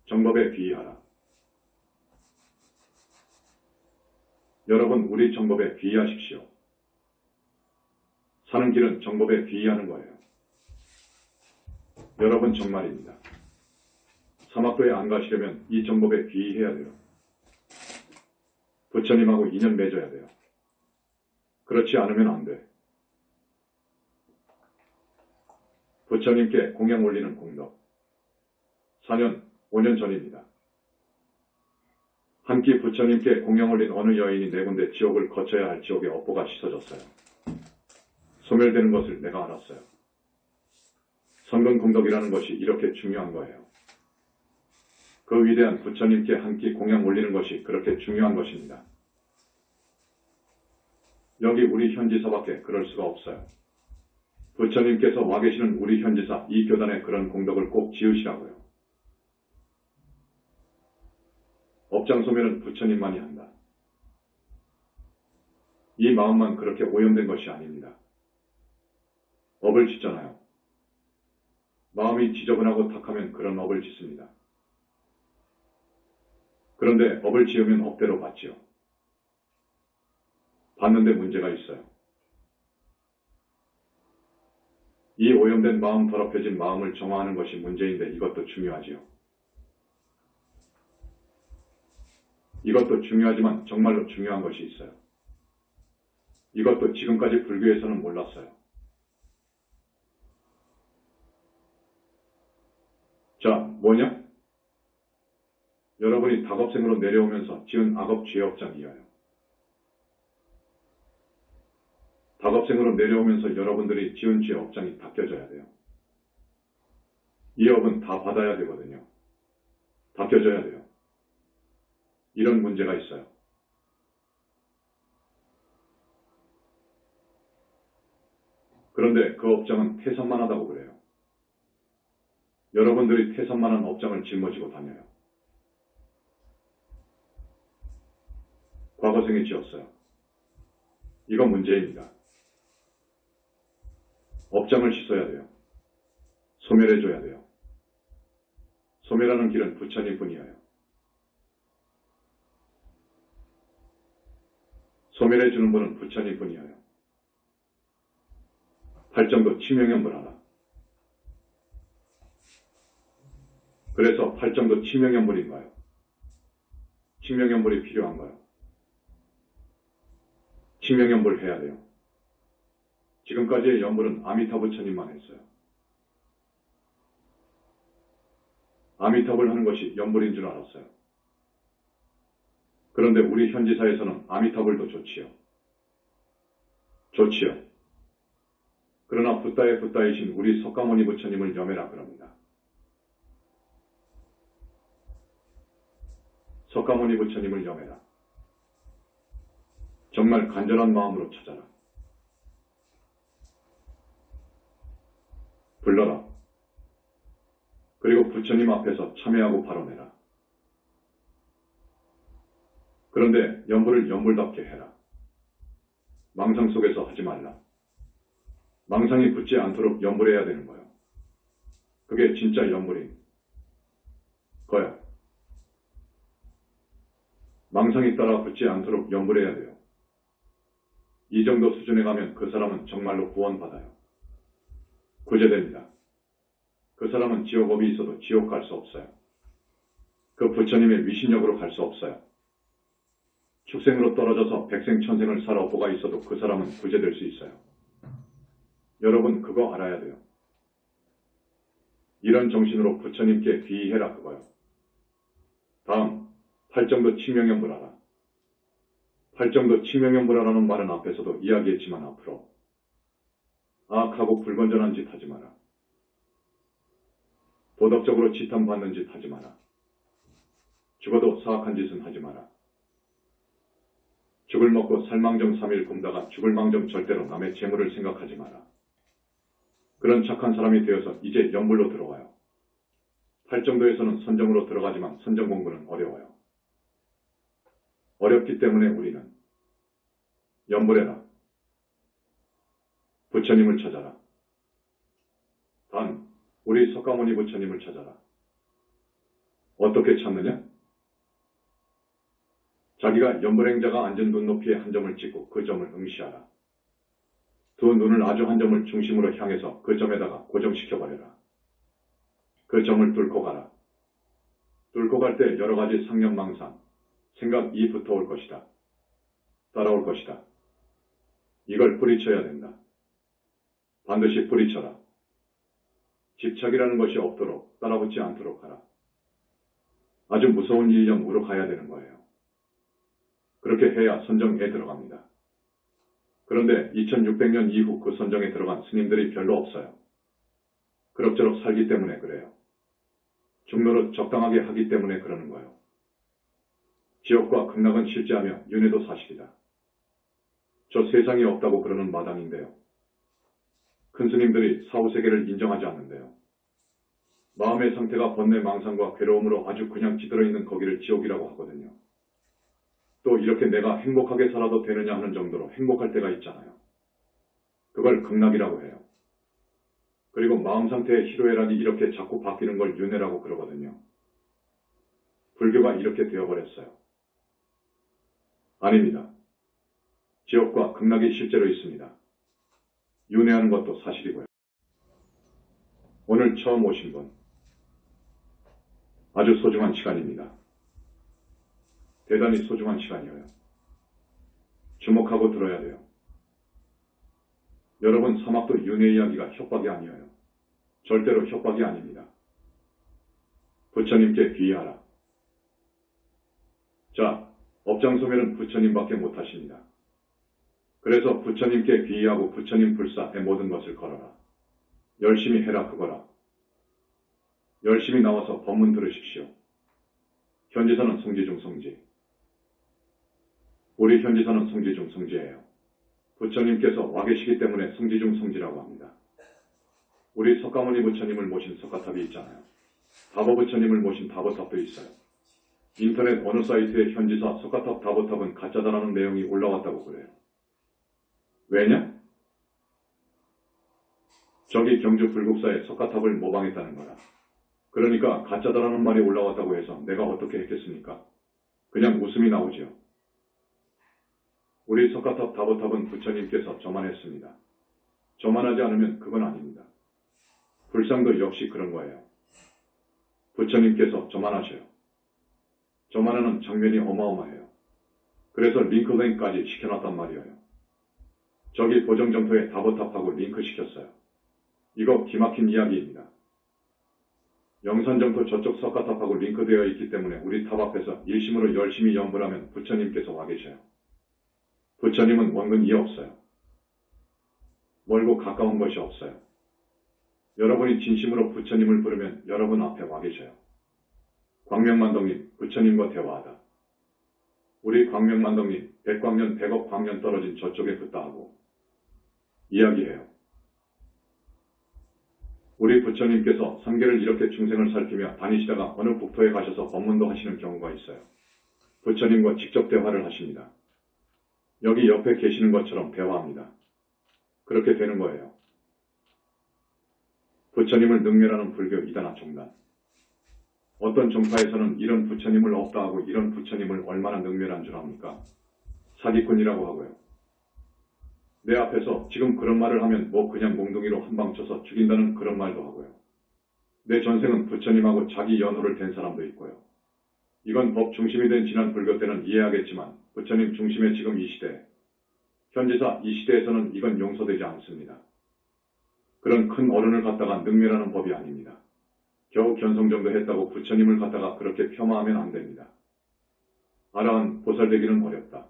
정법에 귀의하라. 여러분 우리 정법에 귀의하십시오. 사는 길은 정법에 귀의하는 거예요. 여러분 정말입니다. 사막도에 안 가시려면 이 정법에 귀의해야 돼요. 부처님하고 인연 맺어야 돼요. 그렇지 않으면 안 돼. 부처님께 공양 올리는 공덕. 4년, 5년 전입니다. 한 끼 부처님께 공양 올린 어느 여인이 4군데 지옥을 거쳐야 할 지옥의 업보가 씻어졌어요. 소멸되는 것을 내가 알았어요. 성근 공덕이라는 것이 이렇게 중요한 거예요. 그 위대한 부처님께 한 끼 공양 올리는 것이 그렇게 중요한 것입니다. 여기 우리 현지사밖에 그럴 수가 없어요. 부처님께서 와 계시는 우리 현지사 이 교단에 그런 공덕을 꼭 지으시라고요. 업장 소멸은 부처님만이 한다. 이 마음만 그렇게 오염된 것이 아닙니다. 업을 짓잖아요. 마음이 지저분하고 탁하면 그런 업을 짓습니다. 그런데 업을 지으면 업대로 받지요. 받는데 문제가 있어요. 이 오염된 마음, 더럽혀진 마음을 정화하는 것이 문제인데 이것도 중요하지요. 이것도 중요하지만 정말로 중요한 것이 있어요. 이것도 지금까지 불교에서는 몰랐어요. 자, 뭐냐? 여러분이 다급생으로 내려오면서 지은 악업 죄업장이에요. 다급생으로 내려오면서 여러분들이 지은 죄 업장이 닦여져야 돼요. 이 업은 다 받아야 되거든요. 닦여져야 돼요. 이런 문제가 있어요. 그런데 그 업장은 태산만하다고 그래요. 여러분들이 태산만한 업장을 짊어지고 다녀요. 과거생에 지었어요. 이건 문제입니다. 업장을 씻어야 돼요. 소멸해줘야 돼요. 소멸하는 길은 부처님 뿐이에요. 소멸해주는 분은 부처님 뿐이에요. 팔정도 치명연불하라. 그래서 팔정도 치명연불인가요? 치명연불이 필요한가요? 치명연불 해야 돼요. 지금까지의 연불은 아미타 부처님만 했어요. 아미타불 하는 것이 연불인 줄 알았어요. 그런데 우리 현지사에서는 아미타불도 좋지요. 좋지요. 그러나 붓다의 붓다이신 우리 석가모니 부처님을 염해라 그럽니다. 석가모니 부처님을 염해라. 정말 간절한 마음으로 찾아라. 불러라. 그리고 부처님 앞에서 참회하고 발언해라. 그런데 연불을 연불답게 해라. 망상 속에서 하지 말라. 망상이 붙지 않도록 연불해야 되는 거예요. 그게 진짜 연불인 거예요. 망상이 따라 붙지 않도록 연불해야 돼요. 이 정도 수준에 가면 그 사람은 정말로 구원받아요. 구제됩니다. 그 사람은 지옥업이 있어도 지옥 갈 수 없어요. 그 부처님의 위신력으로 갈 수 없어요. 축생으로 떨어져서 백생천생을 살 업보가 있어도 그 사람은 구제될 수 있어요. 여러분 그거 알아야 돼요. 이런 정신으로 부처님께 귀의해라 그거요. 다음, 팔정도 칭명연불하라. 팔정도 칭명연불하라는 말은 앞에서도 이야기했지만 앞으로 악하고 불건전한 짓 하지 마라. 도덕적으로 지탄받는 짓 하지 마라. 죽어도 사악한 짓은 하지 마라. 죽을 먹고 살망정 3일 굶다가 죽을 망정 절대로 남의 재물을 생각하지 마라. 그런 착한 사람이 되어서 이제 연불로 들어와요. 팔정도에서는 선정으로 들어가지만 선정 공부는 어려워요. 어렵기 때문에 우리는 연불해라. 부처님을 찾아라. 단, 우리 석가모니 부처님을 찾아라. 어떻게 찾느냐? 자기가 연불행자가 앉은 눈높이에 한 점을 찍고 그 점을 응시하라. 두 눈을 아주 한 점을 중심으로 향해서 그 점에다가 고정시켜버려라. 그 점을 뚫고 가라. 뚫고 갈 때 여러 가지 상념망상, 생각이 붙어올 것이다. 따라올 것이다. 이걸 뿌리쳐야 된다. 반드시 뿌리쳐라. 집착이라는 것이 없도록 따라붙지 않도록 하라. 아주 무서운 일념으로 가야 되는 거예요. 그렇게 해야 선정에 들어갑니다. 그런데 2600년 이후 그 선정에 들어간 스님들이 별로 없어요. 그럭저럭 살기 때문에 그래요. 중노릇 적당하게 하기 때문에 그러는 거예요. 지옥과 극락은 실제하며 윤회도 사실이다. 저 세상이 없다고 그러는 마당인데요. 큰 스님들이 사후세계를 인정하지 않는데요. 마음의 상태가 번뇌 망상과 괴로움으로 아주 그냥 찌들어 있는 거기를 지옥이라고 하거든요. 또 이렇게 내가 행복하게 살아도 되느냐 하는 정도로 행복할 때가 있잖아요. 그걸 극락이라고 해요. 그리고 마음 상태의 희로애락이 이렇게 자꾸 바뀌는 걸 윤회라고 그러거든요. 불교가 이렇게 되어버렸어요. 아닙니다. 지옥과 극락이 실제로 있습니다. 윤회하는 것도 사실이고요. 오늘 처음 오신 분, 아주 소중한 시간입니다. 대단히 소중한 시간이에요. 주목하고 들어야 돼요. 여러분 사막도 윤회 이야기가 협박이 아니에요. 절대로 협박이 아닙니다. 부처님께 귀의하라. 자, 업장소멸은 부처님밖에 못하십니다. 그래서 부처님께 귀의하고 부처님 불사의 모든 것을 걸어라. 열심히 해라 그거라. 열심히 나와서 법문 들으십시오. 현지사는 성지 중 성지. 우리 현지사는 성지 중 성지예요. 부처님께서 와 계시기 때문에 성지 중 성지라고 합니다. 우리 석가모니 부처님을 모신 석가탑이 있잖아요. 다보 부처님을 모신 다보탑도 있어요. 인터넷 어느 사이트에 현지사 석가탑 다보탑은 가짜다라는 내용이 올라왔다고 그래요. 왜냐? 저기 경주 불국사의 석가탑을 모방했다는 거야. 그러니까 가짜다라는 말이 올라왔다고 해서 내가 어떻게 했겠습니까? 그냥 웃음이 나오지요. 우리 석가탑 다보탑은 부처님께서 저만했습니다. 저만하지 않으면 그건 아닙니다. 불상도 역시 그런 거예요. 부처님께서 저만하셔요. 저만하는 장면이 어마어마해요. 그래서 링크링까지 시켜놨단 말이에요. 저기 보정점토에 다보탑하고 링크 시켰어요. 이거 기막힌 이야기입니다. 영산점토 저쪽 석가탑하고 링크되어 있기 때문에 우리 탑 앞에서 일심으로 열심히 연불하면 부처님께서 와 계셔요. 부처님은 원근이 없어요. 멀고 가까운 것이 없어요. 여러분이 진심으로 부처님을 부르면 여러분 앞에 와 계셔요. 광명만덕님, 부처님과 대화하다. 우리 광명만덕님, 100광년, 100억 광년 떨어진 저쪽에 붙다하고 이야기해요. 우리 부처님께서 삼계를 이렇게 중생을 살피며 다니시다가 어느 국토에 가셔서 법문도 하시는 경우가 있어요. 부처님과 직접 대화를 하십니다. 여기 옆에 계시는 것처럼 대화합니다. 그렇게 되는 거예요. 부처님을 능멸하는 불교 이단아 종단. 어떤 종파에서는 이런 부처님을 없다 하고 이런 부처님을 얼마나 능멸한 줄 압니까? 사기꾼이라고 하고요. 내 앞에서 지금 그런 말을 하면 뭐 그냥 몽둥이로 한방 쳐서 죽인다는 그런 말도 하고요. 내 전생은 부처님하고 자기 연호를 댄 사람도 있고요. 이건 법 중심이 된 지난 불교 때는 이해하겠지만 부처님 중심의 지금 이 시대, 현지사 이 시대에서는 이건 용서되지 않습니다. 그런 큰 어른을 갖다가 능멸하는 법이 아닙니다. 겨우 견성 정도 했다고 부처님을 갖다가 그렇게 폄하하면 안 됩니다. 아라한 보살되기는 어렵다.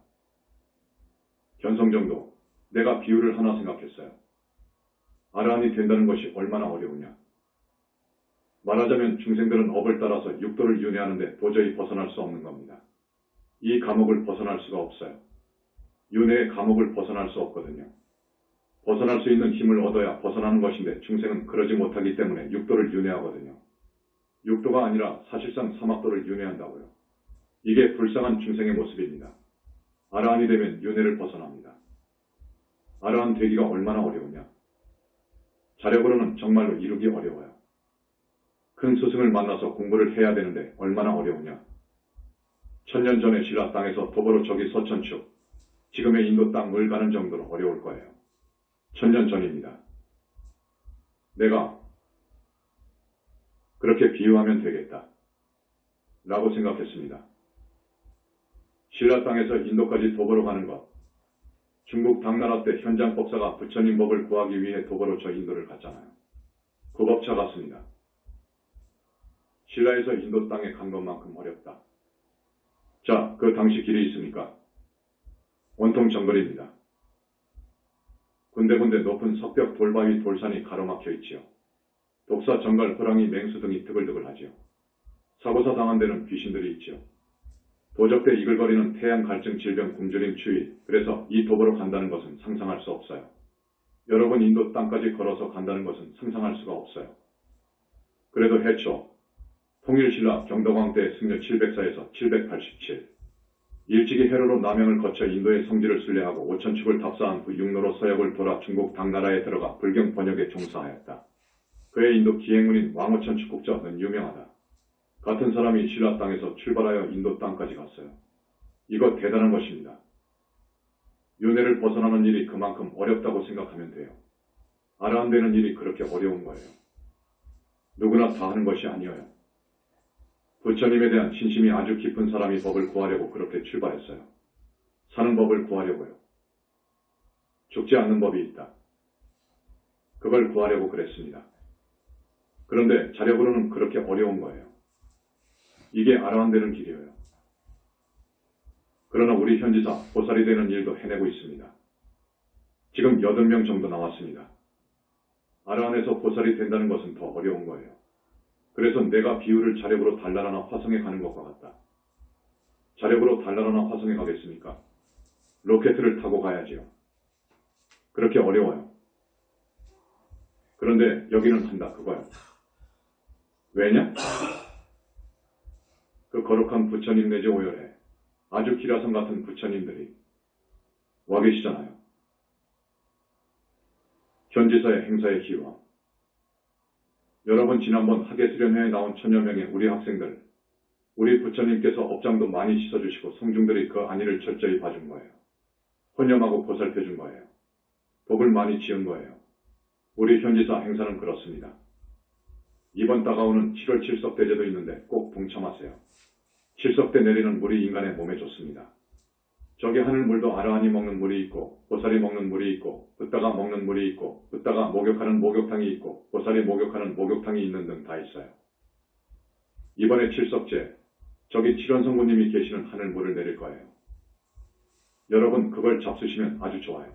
견성 정도, 내가 비유를 하나 생각했어요. 아라한이 된다는 것이 얼마나 어려우냐. 말하자면 중생들은 업을 따라서 육도를 윤회하는데 도저히 벗어날 수 없는 겁니다. 이 감옥을 벗어날 수가 없어요. 윤회의 감옥을 벗어날 수 없거든요. 벗어날 수 있는 힘을 얻어야 벗어나는 것인데 중생은 그러지 못하기 때문에 육도를 윤회하거든요. 육도가 아니라 사실상 사막도를 윤회한다고요. 이게 불쌍한 중생의 모습입니다. 아라한이 되면 윤회를 벗어납니다. 아라한 되기가 얼마나 어려우냐. 자력으로는 정말로 이루기 어려워요. 큰 스승을 만나서 공부를 해야 되는데 얼마나 어려우냐. 1000년 전에 신라 땅에서 도보로 저기 서천축, 지금의 인도 땅을 가는 정도로 어려울 거예요. 1000년 전입니다. 내가 그렇게 비유하면 되겠다. 라고 생각했습니다. 신라 땅에서 인도까지 도보로 가는 것. 중국 당나라 때 현장 법사가 부처님 법을 구하기 위해 도보로 저 인도를 갔잖아요. 그 법차 같습니다. 신라에서 인도 땅에 간 것만큼 어렵다. 자, 그 당시 길이 있습니까? 온통 정글입니다. 군데군데 높은 석벽 돌바위 돌산이 가로막혀 있지요. 독사, 정갈, 호랑이, 맹수 등이 뜨글뜨글하지요. 사고사 당한 데는 귀신들이 있지요. 도적대 이글거리는 태양, 갈증, 질병, 굶주림, 추위. 그래서 이 도보로 간다는 것은 상상할 수 없어요. 여러분 인도 땅까지 걸어서 간다는 것은 상상할 수가 없어요. 그래도 해초, 통일신라 경덕왕 때 승려 704에서 787. 일찍이 해로로 남양을 거쳐 인도의 성지를 순례하고 5000축을 답사한 후 육로로 서역을 돌아 중국 당나라에 들어가 불경 번역에 종사하였다. 그의 인도 기행문인 왕오천 축국자는 유명하다. 같은 사람이 신라 땅에서 출발하여 인도 땅까지 갔어요. 이거 대단한 것입니다. 윤회를 벗어나는 일이 그만큼 어렵다고 생각하면 돼요. 아라한 되는 일이 그렇게 어려운 거예요. 누구나 다 하는 것이 아니어요. 부처님에 대한 신심이 아주 깊은 사람이 법을 구하려고 그렇게 출발했어요. 사는 법을 구하려고요. 죽지 않는 법이 있다. 그걸 구하려고 그랬습니다. 그런데 자력으로는 그렇게 어려운 거예요. 이게 아라한 되는 길이에요. 그러나 우리 현지사 보살이 되는 일도 해내고 있습니다. 지금 8명 정도 나왔습니다. 아라한에서 보살이 된다는 것은 더 어려운 거예요. 그래서 내가 비유를 자력으로 달나라나 화성에 가는 것과 같다. 자력으로 달나라나 화성에 가겠습니까? 로켓을 타고 가야지요. 그렇게 어려워요. 그런데 여기는 한다 그거야. 왜냐? 그 거룩한 부처님 내지 오열에 아주 기라성 같은 부처님들이 와 계시잖아요. 현지사의 행사의 기원. 여러분 지난번 학예 수련회에 나온 1000여 명의 우리 학생들, 우리 부처님께서 업장도 많이 씻어주시고 성중들이 그 안위를 철저히 봐준 거예요. 혼념하고 보살펴준 거예요. 복을 많이 지은 거예요. 우리 현지사 행사는 그렇습니다. 이번 다가오는 7월 칠석대제도 있는데 꼭 동참하세요. 칠석대 내리는 물이 인간의 몸에 좋습니다. 저기 하늘물도 아라한이 먹는 물이 있고 보살이 먹는 물이 있고 붓다가 먹는 물이 있고 붓다가 목욕하는 목욕탕이 있고 보살이 목욕하는 목욕탕이 있는 등 다 있어요. 이번에 칠석제, 저기 칠원성부님이 계시는 하늘물을 내릴 거예요. 여러분 그걸 잡수시면 아주 좋아요.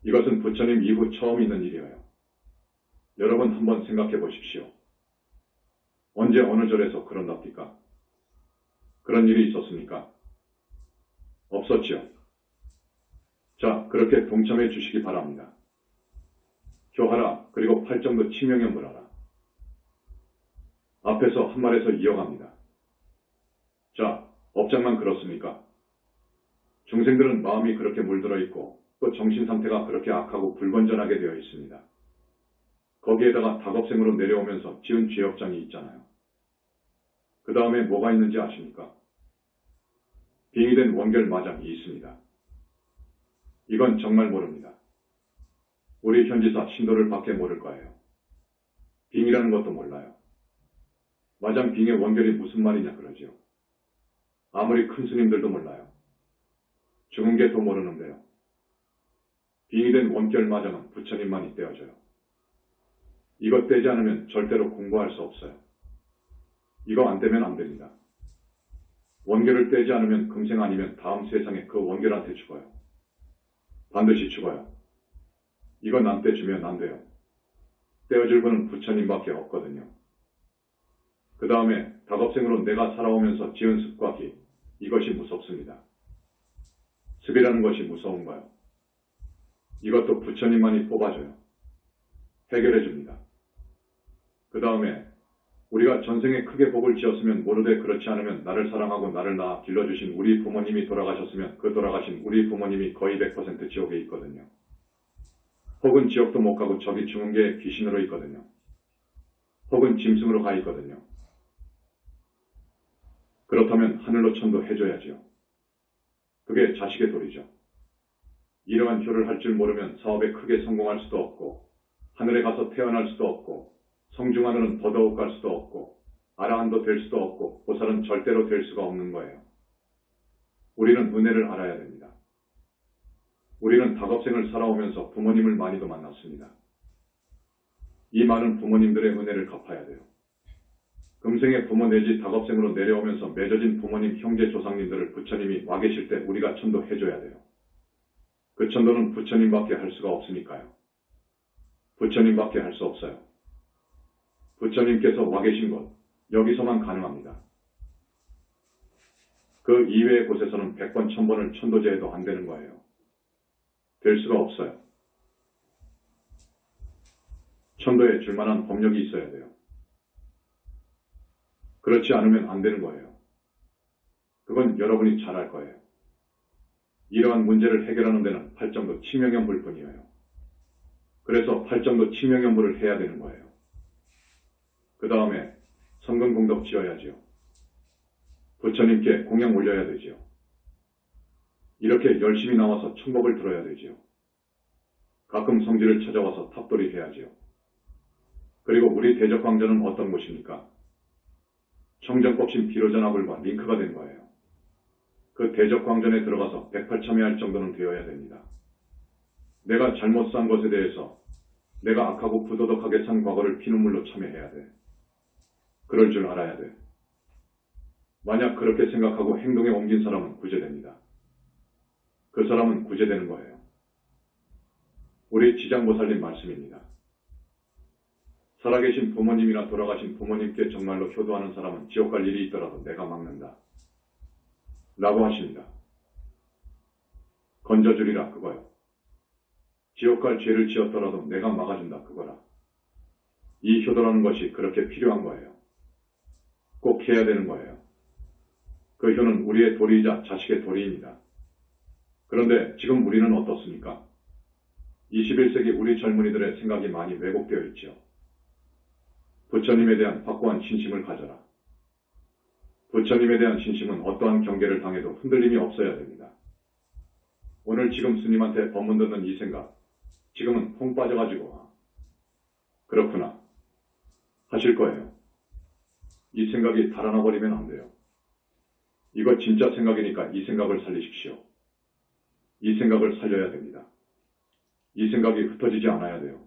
이것은 부처님 이후 처음 있는 일이에요. 여러분 한번 생각해 보십시오. 언제 어느 절에서 그런답니까? 그런 일이 있었습니까? 없었지요. 자, 그렇게 동참해 주시기 바랍니다. 교하라, 그리고 팔정도 치명연불하라. 앞에서 한 말에서 이어갑니다. 자, 업장만 그렇습니까? 중생들은 마음이 그렇게 물들어 있고 또 정신 상태가 그렇게 악하고 불건전하게 되어 있습니다. 거기에다가 다급생으로 내려오면서 지은 죄업장이 있잖아요. 그 다음에 뭐가 있는지 아십니까? 빙의된 원결 마장이 있습니다. 이건 정말 모릅니다. 우리 현지사 신도를 밖에 모를 거예요. 빙이라는 것도 몰라요. 마장 빙의 원결이 무슨 말이냐 그러지요. 아무리 큰 스님들도 몰라요. 죽은 게 더 모르는데요. 빙의된 원결 마장은 부처님만이 떼어줘요. 이것 떼지 않으면 절대로 공부할 수 없어요. 이거 안 떼면 안 됩니다. 원결을 떼지 않으면 금생 아니면 다음 세상에 그 원결한테 죽어요. 반드시 죽어요. 이건 안 떼주면 안 돼요. 떼어줄 분은 부처님밖에 없거든요. 그 다음에 다급생으로 내가 살아오면서 지은 습과 기, 이것이 무섭습니다. 습이라는 것이 무서운 거요. 이것도 부처님만이 뽑아줘요. 해결해줍니다. 그 다음에 우리가 전생에 크게 복을 지었으면 모르되 그렇지 않으면 나를 사랑하고 나를 낳아 길러주신 우리 부모님이 돌아가셨으면 그 돌아가신 우리 부모님이 거의 100% 지옥에 있거든요. 혹은 지옥도 못 가고 저기 죽은 게 귀신으로 있거든요. 혹은 짐승으로 가 있거든요. 그렇다면 하늘로 천도해줘야지요. 그게 자식의 도리죠. 이러한 효를 할 줄 모르면 사업에 크게 성공할 수도 없고 하늘에 가서 태어날 수도 없고 성중하늘은 더더욱 갈 수도 없고 아라한도 될 수도 없고 보살은 절대로 될 수가 없는 거예요. 우리는 은혜를 알아야 됩니다. 우리는 다급생을 살아오면서 부모님을 많이도 만났습니다. 이 많은 부모님들의 은혜를 갚아야 돼요. 금생의 부모 내지 다급생으로 내려오면서 맺어진 부모님, 형제, 조상님들을 부처님이 와 계실 때 우리가 천도해줘야 돼요. 그 천도는 부처님밖에 할 수가 없으니까요. 부처님밖에 할 수 없어요. 부처님께서 와 계신 곳, 여기서만 가능합니다. 그 이외의 곳에서는 100번, 1000번을 천도제해도 안 되는 거예요. 될 수가 없어요. 천도에 줄 만한 법력이 있어야 돼요. 그렇지 않으면 안 되는 거예요. 그건 여러분이 잘 알 거예요. 이러한 문제를 해결하는 데는 팔정도 치명연불 뿐이에요. 그래서 팔정도 치명연불을 해야 되는 거예요. 그 다음에 성근공덕 지어야지요. 부처님께 공양 올려야 되지요. 이렇게 열심히 나와서 충법을 들어야 되지요. 가끔 성지를 찾아와서 탑돌이 해야지요. 그리고 우리 대적광전은 어떤 곳입니까? 청정법신 비로자나불과 링크가 된 거예요. 그 대적광전에 들어가서 108참여할 정도는 되어야 됩니다. 내가 잘못 산 것에 대해서 내가 악하고 부도덕하게 산 과거를 피눈물로 참여해야 돼. 그럴 줄 알아야 돼. 만약 그렇게 생각하고 행동에 옮긴 사람은 구제됩니다. 그 사람은 구제되는 거예요. 우리 지장보살님 말씀입니다. 살아계신 부모님이나 돌아가신 부모님께 정말로 효도하는 사람은 지옥 갈 일이 있더라도 내가 막는다. 라고 하십니다. 건져주리라 그거요. 지옥 갈 죄를 지었더라도 내가 막아준다 그거라. 이 효도라는 것이 그렇게 필요한 거예요. 꼭 해야 되는 거예요. 그 효는 우리의 도리이자 자식의 도리입니다. 그런데 지금 우리는 어떻습니까? 21세기 우리 젊은이들의 생각이 많이 왜곡되어 있죠. 부처님에 대한 확고한 신심을 가져라. 부처님에 대한 신심은 어떠한 경계를 당해도 흔들림이 없어야 됩니다. 오늘 지금 스님한테 법문 듣는 이 생각, 지금은 퐁 빠져가지고 그렇구나 하실 거예요. 이 생각이 달아나 버리면 안 돼요. 이거 진짜 생각이니까 이 생각을 살리십시오. 이 생각을 살려야 됩니다. 이 생각이 흩어지지 않아야 돼요.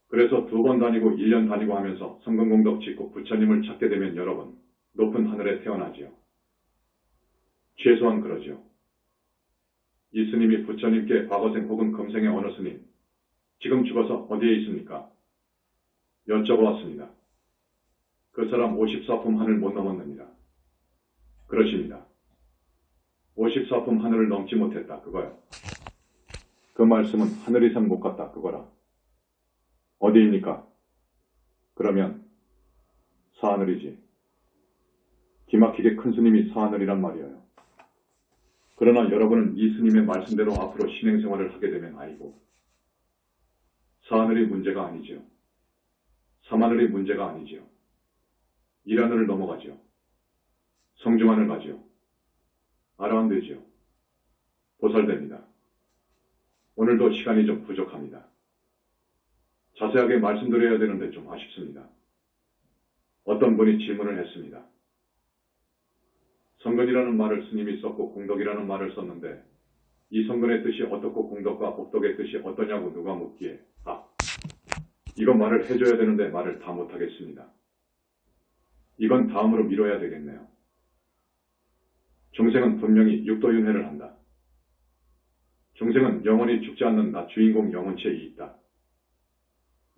그래서 2번 다니고 1년 다니고 하면서 성근공덕 짓고 부처님을 찾게 되면 여러분 높은 하늘에 태어나지요. 최소한 그러죠. 이 스님이 부처님께 과거생 혹은 금생의 어느 스님, 지금 죽어서 어디에 있습니까? 여쭤보았습니다. 그 사람 54품 하늘 못 넘었습니다. 그러십니다. 54품 하늘을 넘지 못했다 그거요. 그 말씀은 하늘 이상 못 갔다 그거라. 어디입니까? 그러면 사하늘이지. 기막히게 큰 스님이 사하늘이란 말이에요. 그러나 여러분은 이 스님의 말씀대로 앞으로 신행생활을 하게 되면 아이고 사하늘이 문제가 아니지요. 삼하늘이 문제가 아니지요. 일하늘을 넘어가지요. 성중하늘 가지요. 아라한 되지요. 보살됩니다. 오늘도 시간이 좀 부족합니다. 자세하게 말씀드려야 되는데 좀 아쉽습니다. 어떤 분이 질문을 했습니다. 성근이라는 말을 스님이 썼고 공덕이라는 말을 썼는데 이 성근의 뜻이 어떻고 공덕과 복덕의 뜻이 어떠냐고 누가 묻기에 이건 말을 해줘야 되는데 말을 다 못하겠습니다. 이건 다음으로 미뤄야 되겠네요. 중생은 분명히 육도윤회를 한다. 중생은 영원히 죽지 않는 나 주인공 영혼체에 있다.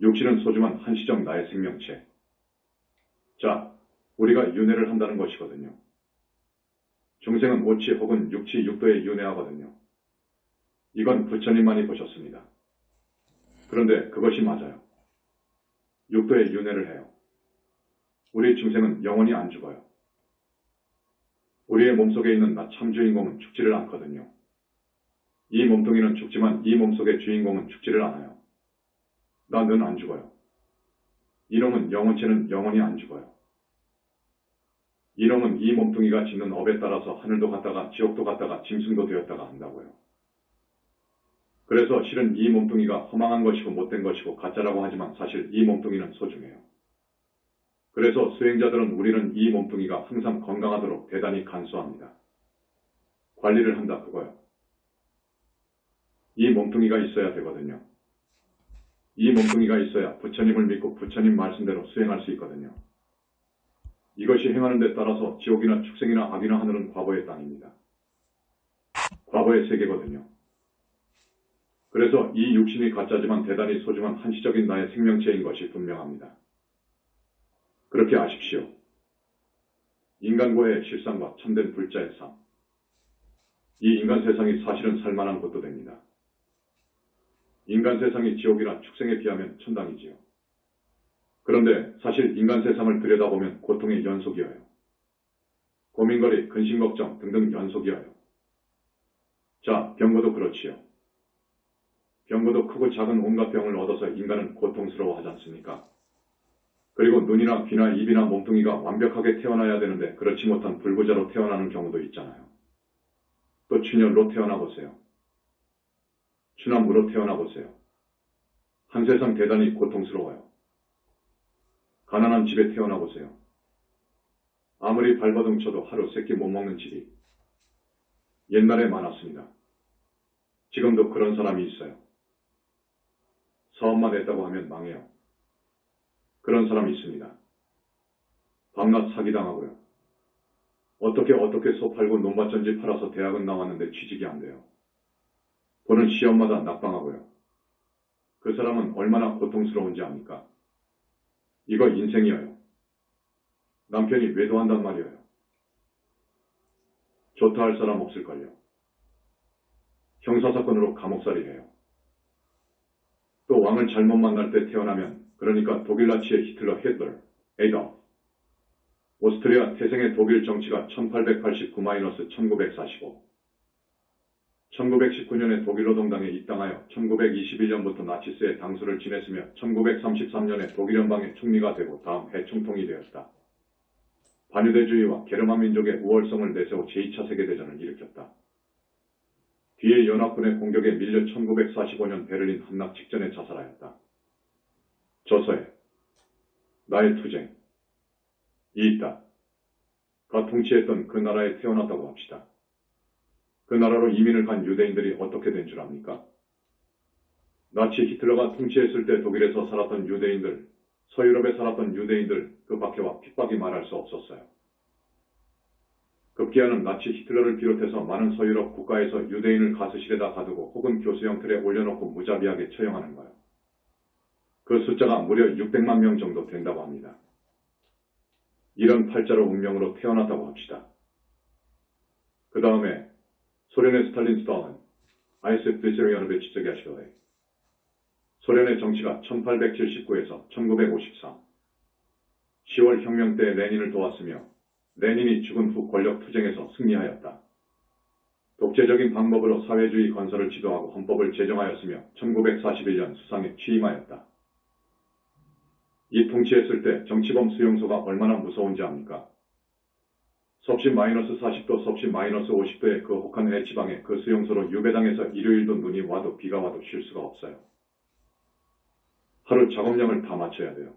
육신은 소중한 한시적 나의 생명체. 자, 우리가 윤회를 한다는 것이거든요. 중생은 오치 혹은 육치 육도에 윤회하거든요. 이건 부처님만이 보셨습니다. 그런데 그것이 맞아요. 육도에 윤회를 해요. 우리 중생은 영원히 안 죽어요. 우리의 몸속에 있는 나 참 주인공은 죽지를 않거든요. 이 몸뚱이는 죽지만 이 몸속의 주인공은 죽지를 않아요. 나는 안 죽어요. 이놈은 영혼체는 영원히 안 죽어요. 이놈은 이 몸뚱이가 짓는 업에 따라서 하늘도 갔다가 지옥도 갔다가 짐승도 되었다가 한다고요. 그래서 실은 이 몸뚱이가 허망한 것이고 못된 것이고 가짜라고 하지만 사실 이 몸뚱이는 소중해요. 그래서 수행자들은 우리는 이 몸뚱이가 항상 건강하도록 대단히 간수합니다. 관리를 한다 그거요. 이 몸뚱이가 있어야 되거든요. 이 몸뚱이가 있어야 부처님을 믿고 부처님 말씀대로 수행할 수 있거든요. 이것이 행하는 데 따라서 지옥이나 축생이나 악이나 하늘은 과거의 땅입니다. 과거의 세계거든요. 그래서 이 육신이 가짜지만 대단히 소중한 한시적인 나의 생명체인 것이 분명합니다. 그렇게 아십시오. 인간과의 실상과 참된 불자의 삶. 이 인간 세상이 사실은 살만한 곳도 됩니다. 인간 세상이 지옥이나 축생에 비하면 천당이지요. 그런데 사실 인간 세상을 들여다보면 고통의 연속이어요. 고민거리, 근심걱정 등등 연속이어요. 자, 병고도 그렇지요. 병고도 크고 작은 온갖 병을 얻어서 인간은 고통스러워하지 않습니까? 그리고 눈이나 귀나 입이나 몸뚱이가 완벽하게 태어나야 되는데 그렇지 못한 불구자로 태어나는 경우도 있잖아요. 또 춘혈로 태어나 보세요. 추남으로 태어나 보세요. 한 세상 대단히 고통스러워요. 가난한 집에 태어나 보세요. 아무리 발버둥 쳐도 하루 세끼 못 먹는 집이 옛날에 많았습니다. 지금도 그런 사람이 있어요. 사업만 했다고 하면 망해요. 그런 사람이 있습니다. 밤낮 사기당하고요. 어떻게 소 팔고 논밭전지 팔아서 대학은 나왔는데 취직이 안 돼요. 보는 시험마다 낙방하고요. 그 사람은 얼마나 고통스러운지 압니까? 이거 인생이에요. 남편이 외도한단 말이에요. 좋다 할 사람 없을걸요. 형사사건으로 감옥살이 해요. 또 왕을 잘못 만날 때 태어나면 그러니까 독일 나치의 히틀러, 에이더. 오스트리아 태생의 독일 정치가 1889-1945. 1919년에 독일 노동당에 입당하여 1921년부터 나치스의 당수를 지냈으며 1933년에 독일 연방의 총리가 되고 다음 해 총통이 되었다. 반유대주의와 게르만 민족의 우월성을 내세워 제2차 세계대전을 일으켰다. 뒤에 연합군의 공격에 밀려 1945년 베를린 함락 직전에 자살하였다. 저서에 나의 투쟁이 있다. 가 통치했던 그 나라에 태어났다고 합시다. 그 나라로 이민을 간 유대인들이 어떻게 된 줄 압니까? 나치 히틀러가 통치했을 때 독일에서 살았던 유대인들, 서유럽에 살았던 유대인들 그 박해와 핍박이 말할 수 없었어요. 급기야는 나치 히틀러를 비롯해서 많은 서유럽 국가에서 유대인을 가스실에다 가두고 혹은 교수형 틀에 올려놓고 무자비하게 처형하는 거예요. 그 숫자가 무려 600만 명 정도 된다고 합니다. 이런 팔자로 운명으로 태어났다고 합시다. 그 다음에 소련의 스탈린 스탈린, 아이스 비세리아노베 지적이 하시더래. 소련의 정치가 1879에서 1953. 10월 혁명 때 레닌을 도왔으며 레닌이 죽은 후 권력 투쟁에서 승리하였다. 독재적인 방법으로 사회주의 건설을 지도하고 헌법을 제정하였으며 1941년 수상에 취임하였다. 이 통치했을 때 정치범 수용소가 얼마나 무서운지 압니까? 섭씨 마이너스 40도, 섭씨 마이너스 50도의 그 혹한 해지방에 그 수용소로 유배당해서 일요일도 눈이 와도 비가 와도 쉴 수가 없어요. 하루 작업량을 다 맞춰야 돼요.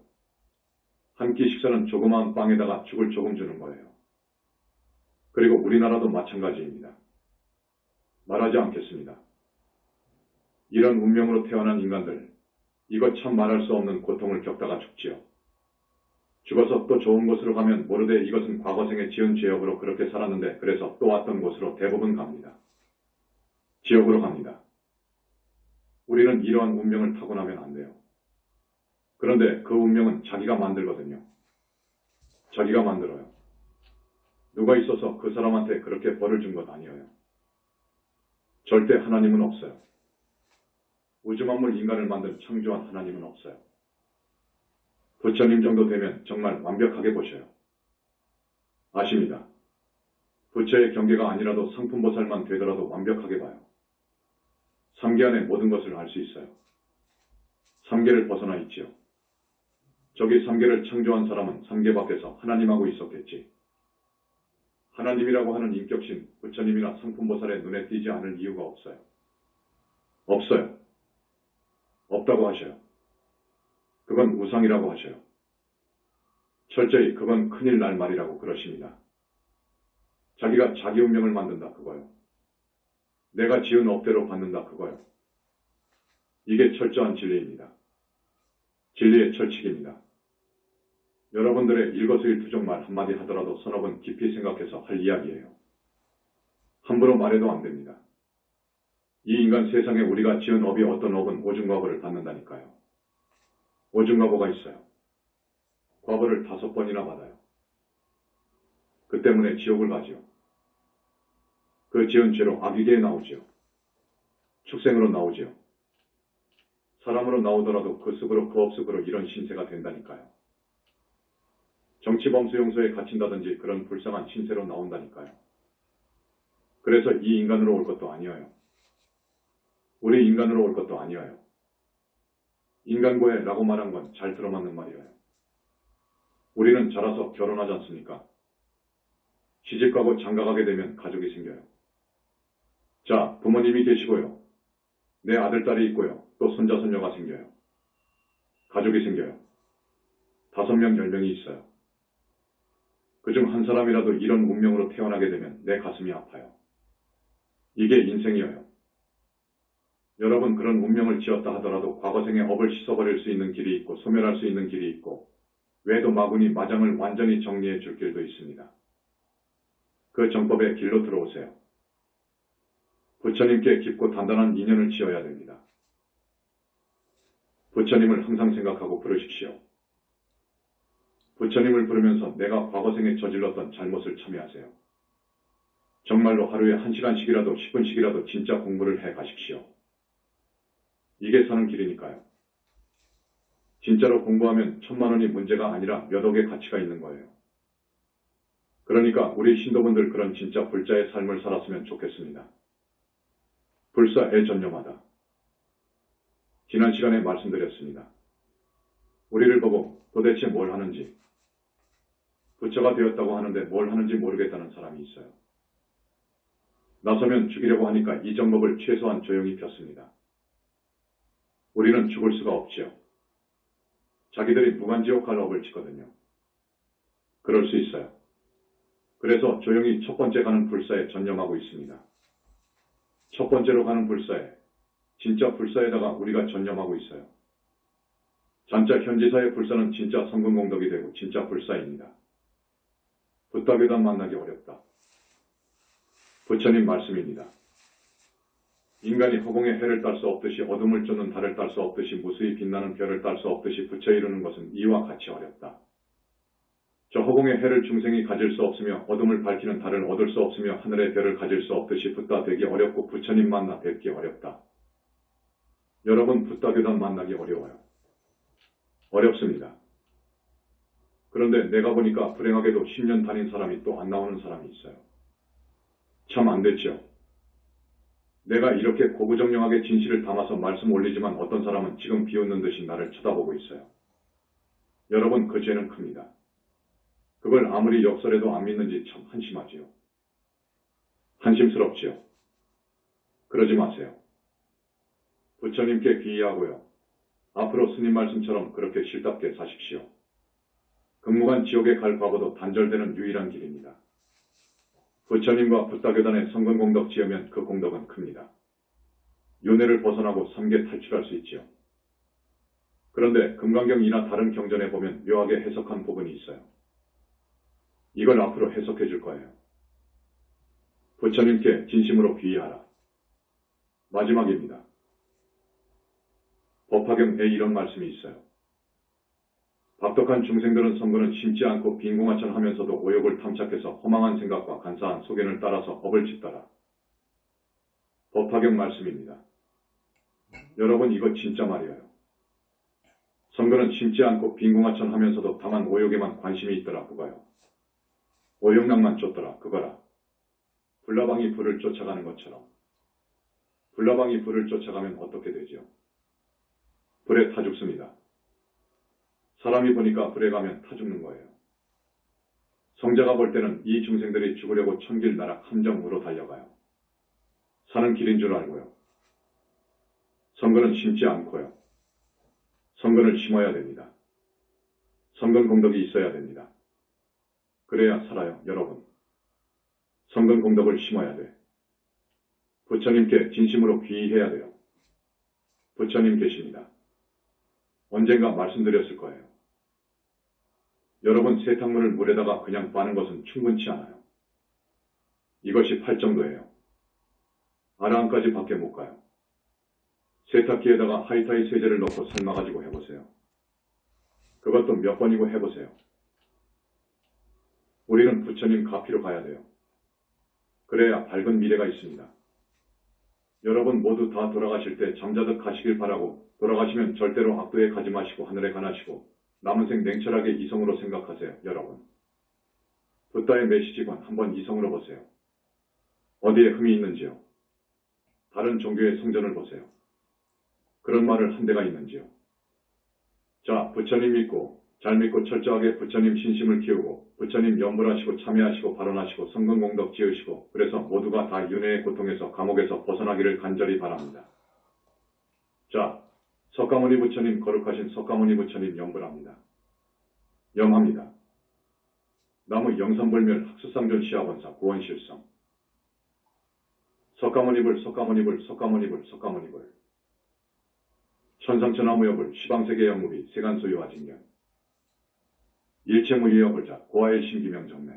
한 끼 식사는 조그마한 빵에다가 죽을 조금 주는 거예요. 그리고 우리나라도 마찬가지입니다. 말하지 않겠습니다. 이런 운명으로 태어난 인간들, 이것 참 말할 수 없는 고통을 겪다가 죽지요. 죽어서 또 좋은 곳으로 가면 모르되 이것은 과거생에 지은 죄업으로 그렇게 살았는데 그래서 또 왔던 곳으로 대부분 갑니다. 지옥으로 갑니다. 우리는 이러한 운명을 타고나면 안 돼요. 그런데 그 운명은 자기가 만들거든요. 자기가 만들어요. 누가 있어서 그 사람한테 그렇게 벌을 준 것 아니에요. 절대 하나님은 없어요. 우주만물 인간을 만든 창조한 하나님은 없어요. 부처님 정도 되면 정말 완벽하게 보셔요. 아십니다. 부처의 경계가 아니라도 상품보살만 되더라도 완벽하게 봐요. 삼계 안에 모든 것을 알 수 있어요. 삼계를 벗어나 있지요. 저기 삼계를 창조한 사람은 삼계 밖에서 하나님하고 있었겠지. 하나님이라고 하는 인격신 부처님이나 상품보살의 눈에 띄지 않을 이유가 없어요. 없어요. 없다고 하셔요. 그건 우상이라고 하셔요. 철저히 그건 큰일 날 말이라고 그러십니다. 자기가 자기 운명을 만든다 그거요. 내가 지은 업대로 받는다 그거요. 이게 철저한 진리입니다. 진리의 철칙입니다. 여러분들의 일거수일투족 말 한마디 하더라도 서너 번 깊이 생각해서 할 이야기예요. 함부로 말해도 안 됩니다. 이 인간 세상에 우리가 지은 업이 어떤 업은 오중과보를 받는다니까요. 오중과보가 있어요. 과보를 5번이나 받아요. 그 때문에 지옥을 가지요. 그 지은 죄로 악이계에 나오지요. 축생으로 나오지요. 사람으로 나오더라도 그 습으로 그 업습으로 이런 신세가 된다니까요. 정치범수용소에 갇힌다든지 그런 불쌍한 신세로 나온다니까요. 그래서 이 인간으로 올 것도 아니어요. 우리 인간으로 올 것도 아니어요. 인간고해라고 말한 건 잘 들어맞는 말이에요. 우리는 자라서 결혼하지 않습니까? 시집가고 장가가게 되면 가족이 생겨요. 자, 부모님이 계시고요. 내 아들, 딸이 있고요. 또 손자, 손녀가 생겨요. 가족이 생겨요. 5명, 10명이 있어요. 그중 한 사람이라도 이런 운명으로 태어나게 되면 내 가슴이 아파요. 이게 인생이에요. 여러분 그런 운명을 지었다 하더라도 과거생의 업을 씻어버릴 수 있는 길이 있고 소멸할 수 있는 길이 있고 외도 마구니 마장을 완전히 정리해 줄 길도 있습니다. 그 정법의 길로 들어오세요. 부처님께 깊고 단단한 인연을 지어야 됩니다. 부처님을 항상 생각하고 부르십시오. 부처님을 부르면서 내가 과거생에 저질렀던 잘못을 참여하세요. 정말로 하루에 1시간씩이라도 10분씩이라도 진짜 공부를 해 가십시오. 이게 사는 길이니까요. 진짜로 공부하면 1000만 원이 문제가 아니라 몇 억의 가치가 있는 거예요. 그러니까 우리 신도분들 그런 진짜 불자의 삶을 살았으면 좋겠습니다. 불사에 전념하다. 지난 시간에 말씀드렸습니다. 우리를 보고 도대체 뭘 하는지, 부처가 되었다고 하는데 뭘 하는지 모르겠다는 사람이 있어요. 나서면 죽이려고 하니까 이 정법을 최소한 조용히 폈습니다. 우리는 죽을 수가 없지요. 자기들이 무간지옥 갈 업을 짓거든요. 그럴 수 있어요. 그래서 조용히 첫 번째 가는 불사에 전념하고 있습니다. 첫 번째로 가는 불사에, 진짜 불사에다가 우리가 전념하고 있어요. 진짜 현지사의 불사는 진짜 성근공덕이 되고 진짜 불사입니다. 붓다교단 만나기 어렵다. 부처님 말씀입니다. 인간이 허공에 해를 딸 수 없듯이 어둠을 쫓는 달을 딸 수 없듯이 무수히 빛나는 별을 딸 수 없듯이 부처 이루는 것은 이와 같이 어렵다. 저 허공에 해를 중생이 가질 수 없으며 어둠을 밝히는 달을 얻을 수 없으며 하늘의 별을 가질 수 없듯이 붓다 되기 어렵고 부처님 만나 뵙기 어렵다. 여러분 붓다교단 만나기 어려워요. 어렵습니다. 그런데 내가 보니까 불행하게도 10년 다닌 사람이 또 안 나오는 사람이 있어요. 참 안 됐죠. 내가 이렇게 고구정령하게 진실을 담아서 말씀 올리지만 어떤 사람은 지금 비웃는 듯이 나를 쳐다보고 있어요. 여러분 그 죄는 큽니다. 그걸 아무리 역설해도 안 믿는지 참 한심하지요. 한심스럽지요. 그러지 마세요. 부처님께 귀의하고요. 앞으로 스님 말씀처럼 그렇게 실답게 사십시오. 극무간 지옥에 갈 과거도 단절되는 유일한 길입니다. 부처님과 붓다교단의 성근공덕 지으면 그 공덕은 큽니다. 윤회를 벗어나고 삼계 탈출할 수 있지요. 그런데 금강경이나 다른 경전에 보면 묘하게 해석한 부분이 있어요. 이걸 앞으로 해석해 줄 거예요. 부처님께 진심으로 귀의하라. 마지막입니다. 법화경에 이런 말씀이 있어요. 박덕한 중생들은 성근은 심지 않고 빈궁하천하면서도 오욕을 탐착해서 허망한 생각과 간사한 소견을 따라서 업을 짓더라. 법화경 말씀입니다. 여러분 이거 진짜 말이에요. 성근은 심지 않고 빈궁하천하면서도 다만 오욕에만 관심이 있더라 그거요. 오욕락만 쫓더라 그거라. 불나방이 불을 쫓아가는 것처럼. 불나방이 불을 쫓아가면 어떻게 되죠? 불에 타 죽습니다. 사람이 보니까 불에 가면 타 죽는 거예요. 성자가 볼 때는 이 중생들이 죽으려고 천길 나락 함정으로 달려가요. 사는 길인 줄 알고요. 성근은 심지 않고요. 성근을 심어야 됩니다. 성근 공덕이 있어야 됩니다. 그래야 살아요, 여러분. 성근 공덕을 심어야 돼. 부처님께 진심으로 귀의해야 돼요. 부처님 계십니다. 언젠가 말씀드렸을 거예요. 여러분 세탁물을 물에다가 그냥 빠는 것은 충분치 않아요. 이것이 팔 정도예요. 아라한까지 밖에 못 가요. 세탁기에다가 하이타이 세제를 넣고 삶아가지고 해보세요. 그것도 몇 번이고 해보세요. 우리는 부처님 가피로 가야 돼요. 그래야 밝은 미래가 있습니다. 여러분 모두 다 돌아가실 때 잠자듯 가시길 바라고 돌아가시면 절대로 악도에 가지 마시고 하늘에 가나시고 남은 생 냉철하게 이성으로 생각하세요. 여러분. 붓다의 메시지관 한번 이성으로 보세요. 어디에 흠이 있는지요? 다른 종교의 성전을 보세요. 그런 말을 한 데가 있는지요? 자, 부처님 믿고 잘 믿고 철저하게 부처님 신심을 키우고 부처님 염불하시고 참여하시고 발언하시고 성근공덕 지으시고 그래서 모두가 다 윤회의 고통에서 감옥에서 벗어나기를 간절히 바랍니다. 자, 석가모니 부처님 거룩하신 석가모니 부처님 염불합니다. 염합니다. 나무 영산불멸 학수상전 시아원사 구원실성 석가모니불 석가모니불 석가모니불 석가모니불 천상천하무여불 시방세계 영무비 세간소유와 징년 일체무유여불자 고아의 신기명 정매